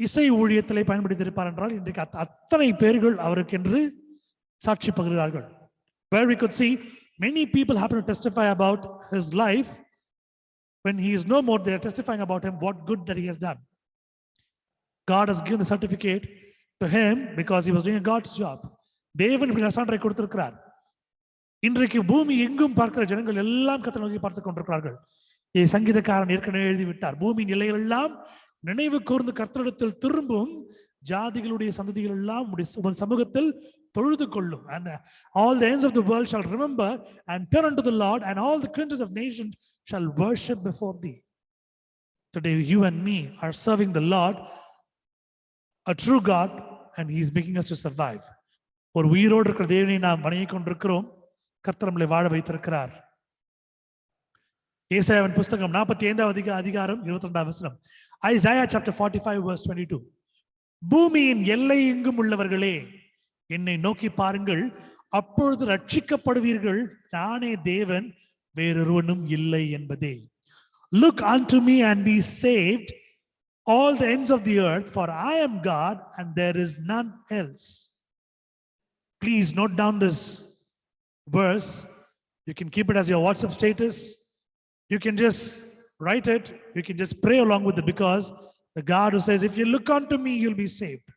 இசை ஊழியத்திலே பயன்படுத்தியிருப்பார் என்றால் இன்றைக்கு அத்தனை பேர்கள் அவருக்கென்று சாட்சி பகிர்கிறார்கள். Where we could see many people happen to testify about his life. When he is no more, they are testifying about him, what good that he has done. God has given the certificate to him because he was doing God's job. தேவன் இப்படி சான்றை கொடுத்திருக்கிறார். இன்றைக்கு பூமி எங்கும் பார்க்கிற ஜனங்கள் எல்லாம் கர்த்தரை நோக்கி பார்த்து கொண்டிருக்கிறார்கள். சங்கீதக்காரன் ஏற்கனவே எழுதிவிட்டார், பூமியின் எல்லைகள் எல்லாம் நினைவு கூர்ந்து கர்த்தரிடத்தில் திரும்பும், ஜாதிகளுடைய சந்ததிகள் எல்லாம் உமது சமூகத்தில் தொழுது கொள்ளும். And all the ends of the world shall remember and turn unto the Lord, and all the kindreds of nations shall worship before thee. Today you and me are serving the Lord, a true God, and he is making us to survive. ஒரு உயிரோடு இருக்கிற தேவனை நாம் வணங்கிக் கொண்டிருக்கிறோம். கர்த்தர் நம்மை வாழ வைத்திருக்கிறார். ஏசாயாவின் புத்தகம் 45 அதிகாரம் 22 வசனம். Isaiah chapter 45 verse 22. பூமியின் எல்லை எங்கும் உள்ளவர்களே, என்னை நோக்கி பாருங்கள், அப்பொழுது ரட்சிக்கப்படுவீர்கள், நானே தேவன், வேறொருவனும் இல்லை என்பதே. Look unto me and be saved, all the ends of the earth, for I am God and there is none else. Please note down this verse. You can keep it as your WhatsApp status. You can just write it. You can just pray along with it, because the God who says, if you look unto me, you'll be saved.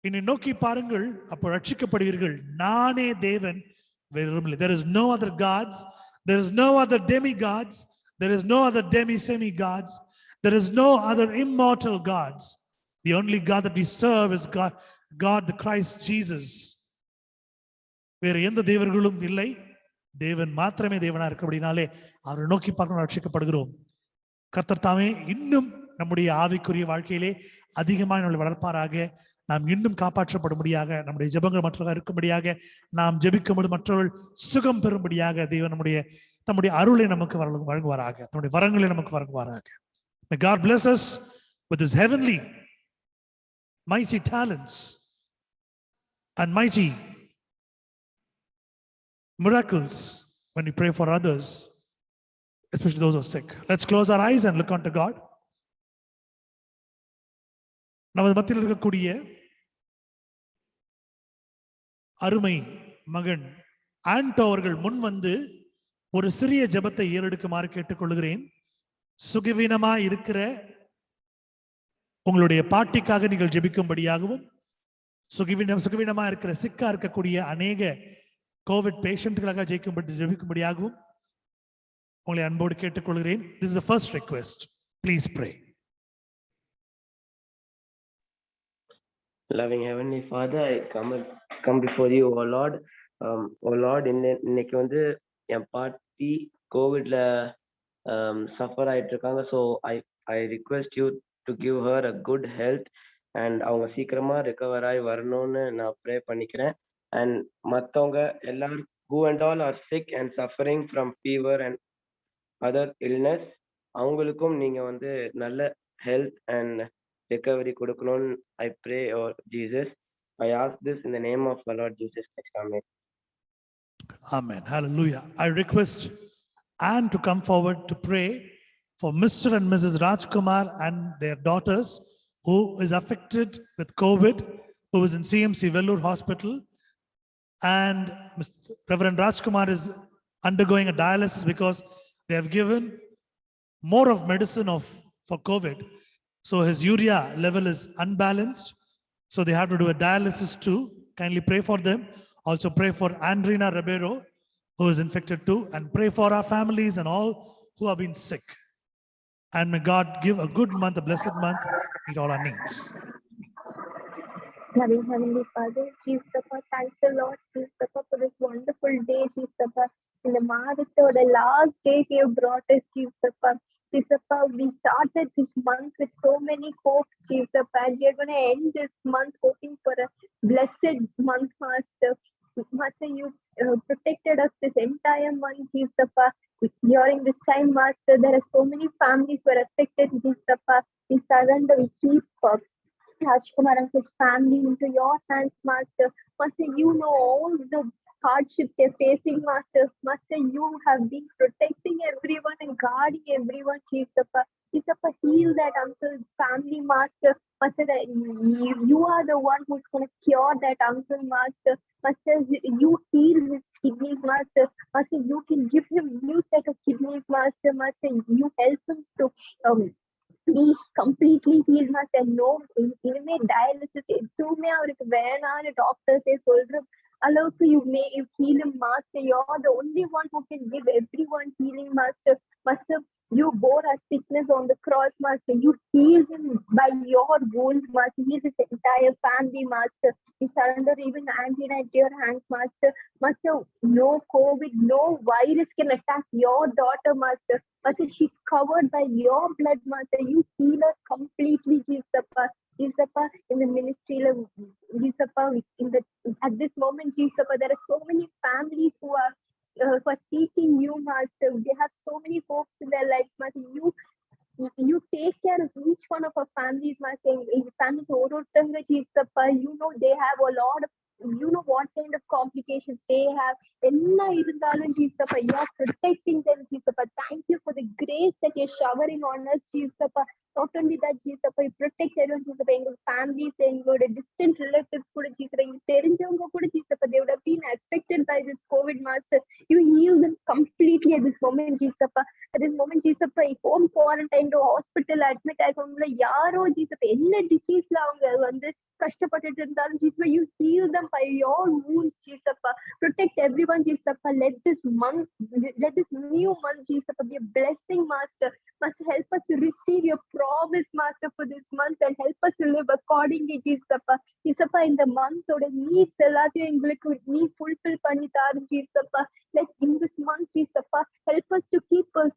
என்னை நோக்கி பாருங்கள், அப்போ ரட்சிக்கப்படுவீர்கள். நானே தேவன், வேறொருமில்லை. There is no other gods. There is no other demigods. There is no other semi-gods. There is no other immortal gods. The only God that we serve is God the Christ Jesus. வேறு எந்த தேவர்களும் இல்லை. தேவன் மாத்திரமே தேவனா இருக்கிறபடினாலே அவரை நோக்கி பார்க்கணும், ரட்சிக்கப்படுகிறோம். கர்த்தர் தாமே இன்னும் நம்முடைய ஆவிக்குரிய வாழ்க்கையிலே அதிகமாக நம்மளை வளர்ப்பாராக. நாம் இன்னும் காப்பாற்றப்படும்படியாக, நம்முடைய ஜெபங்கள் மற்றவர்கள் இருக்கும்படியாக, நாம் ஜெபிக்கும்போது மற்றவர்கள் சுகம் பெறும்படியாக தேவன் தம்முடைய அருளை நமக்கு வழங்குவாராக, நம்முடைய வரங்களை நமக்கு வழங்குவாராக. May God bless us with his heavenly mighty talents and mighty miracles when we pray for others, especially those who are sick. Let's close our eyes and look unto God. நமது மத்தியில் இருக்கக்கூடிய அருமை மகன் ஆண்டோ அவர்கள் முன் வந்து ஒரு சிறிய ஜெபத்தை ஏறெடுக்குமாறு கேட்டுக்கொள்கிறேன். சுகவீனமா இருக்கிற உங்களுடைய பாட்டிக்காக நீங்கள் ஜெபிக்கும்படியாகவும், சுகவீனமா இருக்கிற சிக்கா இருக்கக்கூடிய அநேக கோவிட் பேஷண்ட்களாக ஜெபிக்கும்படியாகவும் உங்களை அன்போடு கேட்டுக்கொள்கிறேன். This is the first request. Please pray. Loving Heavenly Father, I come before you, O Lord. O Lord, இன்னைக்கு வந்து என் பாட்டி கோவிட்ல சஃபர் ஆயிட்டு இருக்காங்க. So I request you to give her a good health and அவங்க சீக்கிரமா ரெக்கவர் ஆகி வரணும்னு நான் ப்ரே பண்ணிக்கிறேன். அண்ட் மற்றவங்க எல்லாரும் who and all are sick and suffering from fever and other illness, அவங்களுக்கும் நீங்க வந்து நல்ல ஹெல்த் அண்ட் recovery கொடுக்கணும்னு I pray, oh Jesus. I ask this in the name of our Lord Jesus Christ. Amen. Amen. Hallelujah. I request Anne to come forward to pray for Mr. and Mrs. Rajkumar and their daughters who is affected with COVID, who is in CMC Vellore Hospital. And Reverend Rajkumar is undergoing a dialysis because they have given more of medicine for COVID. So his urea level is unbalanced. So they have to do a dialysis too. Kindly pray for them. Also pray for Andrina Ribeiro, who is infected too. And pray for our families and all who have been sick. And may God give a good month, a blessed month, meet all our needs. Loving Heavenly Father, Jesus, thanks the Lord, Jesus, for this wonderful day, Jesus. In the Marathoda last day you brought us, Jesus. Jesus, we started this month with so many hopes, Jesus, and we are going to end this month hoping for a blessed month, Master. Master, you protected us this entire month, Jesus. During this time, Master, there are so many families who are affected, Jesus. We surrender, we keep Rajkumar and his family into your hands, Master. Master, you know all the hardships they're facing, Master. Master, you have been protecting everyone and guarding everyone, Jesus. Jesus, heal that uncle's family, Master. Master, you are the one who's going to cure that uncle, Master. Master, you heal his kidneys, Master. Master, you can give him new set of kidneys, Master. Master, you help him to be completely healed, Master. No, இனிமே டயாலிசிஸ் எதுவுமே அவருக்கு வேணான்னு டாக்டர்ஸே சொல்ற அளவுக்கு you heal him, Master. You're the only one who can give everyone healing, Master. Master, you bore our sickness on the cross, Master. You healed him by your wounds, Master. Heal his entire family, Master. We surrender even Angela into your hands, Master. Master, no COVID, no virus can attack your daughter, Master. Master, she's covered by your blood, Master. You heal her completely, Jesus. Jesus, in the ministry, Jesus, at this moment, Jesus, there are so many families who are seeking you, Master. They have so many hopes in their lives, Master. You take care of each one of our families, Master. In families, Jesus, you know they have a lot of, you know what kind of complications they have. Jesus, you're protecting them, Jesus. Thank you for the grace that you're showering on us, Jesus. Not only that, Jesus, you protect everyone, Jesus, எங்க families, எங்களோட distant relatives கூட, Jesus, எங்க தெரிஞ்சவங்க கூட, Jesus, they would have been affected by this COVID, Master. You heal them completely at this moment, Jesus. At this moment, Jesus, home quarantine to hospital admit ஆகவங்கள யாரோ, Jesus, என்ன diseaseல அவங்க வந்து கஷ்டப்பட்டுட்டு இருந்தாலும், Jesus, you heal them by your wounds, Jesus. Protect everyone, Jesus. Let this new month, Jesus, be a blessing, Master. Must help us to receive your promise, Master, for this month, and help us to live accordingly, Jesus. Jesus, in the month oda needs எல்லாத்தையும் எங்களுக்கு நீ fulfill பண்ணி தாரு, Jesus. Like in this month, Jesus, help us to keep us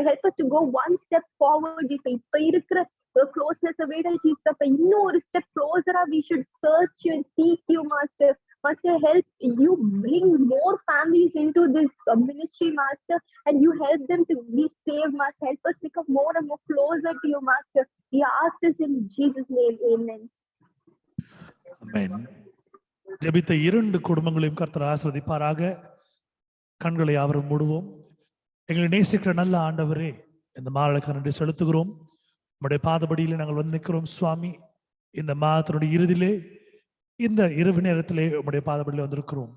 help us to go one step forward, Jesus. இப்ப இருக்கிற closeness விட, Jesus, இன்னும் ஒரு step closer we should search you and seek you, Master. Master, help you bring more families into this ministry, Master, and you help them to be saved, Master. Help us become more and more closer to you, Master. We ask this in Jesus' name, amen. Amen. ஜெபித்த இரண்டு குடும்பங்களையும் கர்த்தர் ஆசீர்வதிப்பாராக. கண்களை யாவரும் மூடுவோம். எங்களை நேசிக்கிற நல்ல ஆண்டவரே, இந்த மாலைக்கு நன்றி செலுத்துகிறோம். உம்முடைய பாதபடியிலே நாங்கள் வந்து நிற்கிறோம் சுவாமி. இந்த மாதத்தினுடைய இறுதியிலே, இந்த இரவு நேரத்திலே உம்முடைய பாதபடியிலே வந்திருக்கிறோம்.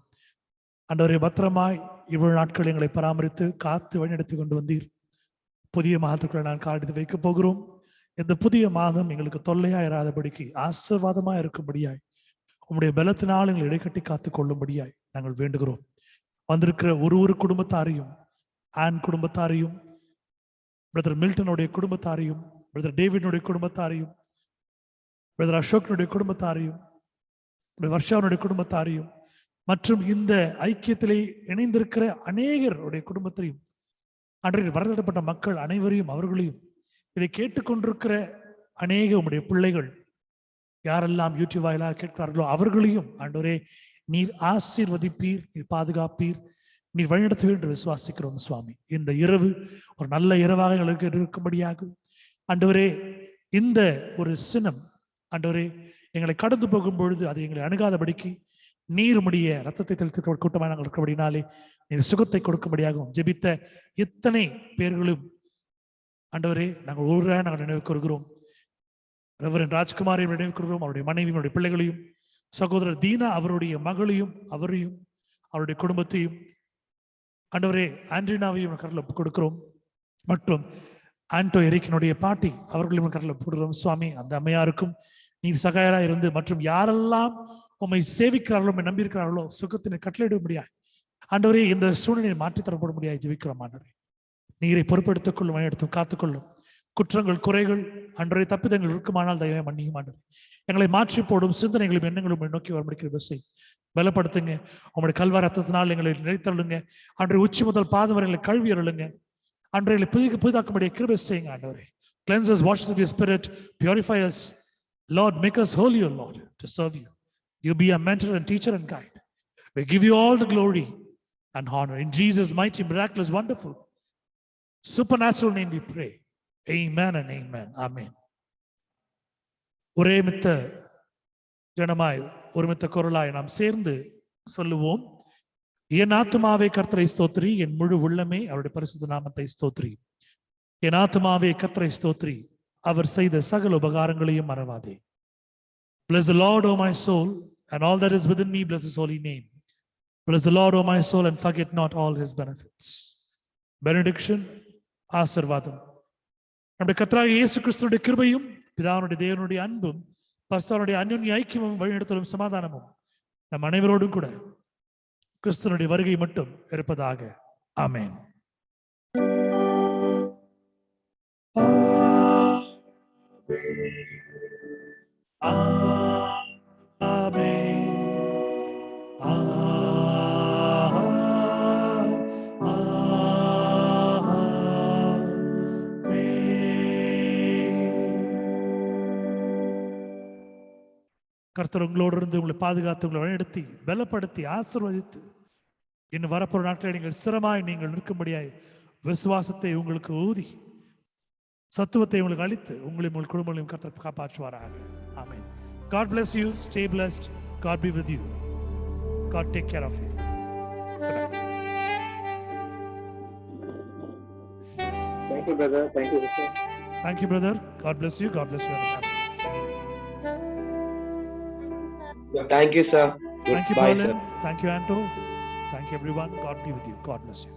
ஆண்டவரே, பத்திரமாய் இவ்வளவு நாட்கள் எங்களை பராமரித்து காத்து வழிநடத்தி கொண்டு வந்தீர். புதிய மாதத்துக்குள்ள நான் காலெடுத்து வைக்க போகிறோம். இந்த புதிய மாதம் எங்களுக்கு தொல்லையா இராதபடிக்கு ஆசீர்வாதமா இருக்கும்படியாய் உம்முடைய பலத்தினால் எங்களை இடைக்கட்டி காத்து கொள்ளும்படியாய் நாங்கள் வேண்டுகிறோம். வந்திருக்கிற ஒரு குடும்பத்தாரையும், ஆன் குடும்பத்தாரையும், பிரதர் மில்டனுடைய குடும்பத்தாரையும், பிரதர் டேவிட்னுடைய குடும்பத்தாரையும், பிரதர் அசோக்னுடைய குடும்பத்தாரையும், வர்ஷாவுடைய குடும்பத்தாரையும், மற்றும் இந்த ஐக்கியத்திலே இணைந்திருக்கிற அநேகருடைய குடும்பத்தையும், அன்றைய வரதப்பட்ட மக்கள் அனைவரையும், அவர்களையும், இதை கேட்டுக்கொண்டிருக்கிற அநேக உம்முடைய பிள்ளைகள் யாரெல்லாம் யூடியூப் வாயிலாக கேட்கிறார்களோ அவர்களையும் ஆண்டவரே நீர் ஆசீர்வதிப்பீர், நீர் பாதுகாப்பீர், நீர் வழிநடத்துவீர் என்று விசுவாசிக்கிறோம் சுவாமி. இந்த இரவு ஒரு நல்ல இரவாக எங்களுக்கு இருக்கும்படியாகும் ஆண்டவரே. இந்த ஒரு சினம் ஆண்டவரே எங்களை கடந்து போகும் பொழுது அது எங்களை அணுகாதபடிக்கு நீர் உம்முடைய ரத்தத்தை தெளித்து கூட்டமாக நாங்கள் இருக்கிறபடினாலே நீர் சுகத்தை கொடுக்கும்படியாகவும் ஜெபித்த இத்தனை பேர்களும் ஆண்டவரே நாங்கள் ஒருவராக நாங்கள் நினைவு கூறுகிறோம். ரெவரண்ட் ராஜ்குமாரையும் நினைவு கூறுகிறோம், அவருடைய மனைவியும் அவருடைய பிள்ளைகளையும், சகோதரர் தீனா அவருடைய மகளையும் அவரையும் அவருடைய குடும்பத்தையும், ஆண்டவரே ஆண்ட்ரினாவையும் கரல கொடுக்கிறோம், மற்றும் ஆண்டோ எரிக்கினுடைய பாட்டி அவர்களையும் கரல கொடுக்கிறோம் சுவாமி. அந்த அம்மையாருக்கும் நீர் சகாயரா இருந்து, மற்றும் யாரெல்லாம் உம்மை சேவிக்கிறார்களோ, உம்மை நம்பியிருக்கிறார்களோ சுகத்தினை கட்டளையிட முடியாது ஆண்டவரே. இந்த சூழ்நிலையை மாற்றித்தரப்பட முடியாது ஜெபிக்கிறோம் ஆண்டவரே. நீரை பொறுப்பெடுத்துக் கொள்ளும், வழிநடத்தும், காத்துக்கொள்ளும். குற்றங்கள் குறைகள் அன்றைய தப்பிதங்கள் இருக்குமானால் தயவை மன்னியும் ஆண்டவரே. எங்களை மாற்றி போடும் சிந்தனைகளும் எண்ணங்களும் நோக்கி வரமுடிக்கிற பஸ்ஸை பலப்படுத்துங்க. உங்களுடைய கல்வா ரத்தத்தினால் எங்களை நினைத்தருளுங்க. அன்றைய உச்சி முதல் பாதம் வரை எங்களை கல்வி அருளுங்க. அன்றைய புதிதாக்கும்படிய கிருபை செய்யுங்க ஆண்டவரே. Cleanse us, wash us with your spirit, purify us, Lord, make us holy, O Lord, to serve you. You be a mentor and teacher and guide. We give you all the glory and honor in Jesus' mighty, miraculous, wonderful, supernatural name we pray. Amen and amen. Amen. ஒரே மித்த ஜனமாய் ஒருமித்த குரலாய் நாம் சேர்ந்து சொல்லுவோம். என் ஆத்துமாவே கர்த்தரை ஸ்தோத்திரி, என் முழு உள்ளமே அவருடைய பரிசுத்த நாமத்தை ஸ்தோத்திரி. என் ஆத்துமாவே கர்த்தரை ஸ்தோத்திரி, அவர் செய்த சகல உபகாரங்களையும் மறவாதே. Bless the Lord, O my soul, and all that is within me, bless his holy name. Bless the Lord, O my soul, and forget not all his benefits. Benediction, ஆசீர்வாதம். நம்முடைய கர்த்தராகிய இயேசு கிறிஸ்துவின் கிருபையும், பிதாவுடைய தேவனுடைய அன்பும், பரிசுத்தருடைய அன்யோன்ய ஐக்கியமும், வழிநடத்தலும் சமாதானமும் நம் அனைவரோடும் கூட கிறிஸ்துவினுடைய வருகை மட்டும் இருப்பதாக. ஆமென். கர்த்தர் உங்களோடு இருந்து உங்களை பாதுகாத்து, உங்களை வழிநடத்தி, பலப்படுத்தி, ஆசீர்வதித்து, இன்னும் வரப்போற நாட்களில் நீங்கள் ஸ்திரமாய் நீங்கள் நிற்கும்படியாய் விசுவாசத்தை உங்களுக்கு ஊதி, சத்துவத்தை உங்களுக்கு அளித்து, உங்களையும் உங்கள் குடும்பங்களையும் கர்த்தர் காப்பாற்றுவாராக. ஆமென். God bless you. Stay blessed. God be with you. God take care of you. Good night. Thank you brother, thank you sister. Thank you, brother. God bless you. God bless you. Thank you, sir. Thank you, Bye, Berlin. sir. Thank you, Anto. Thank you, everyone. God be with you. God bless you.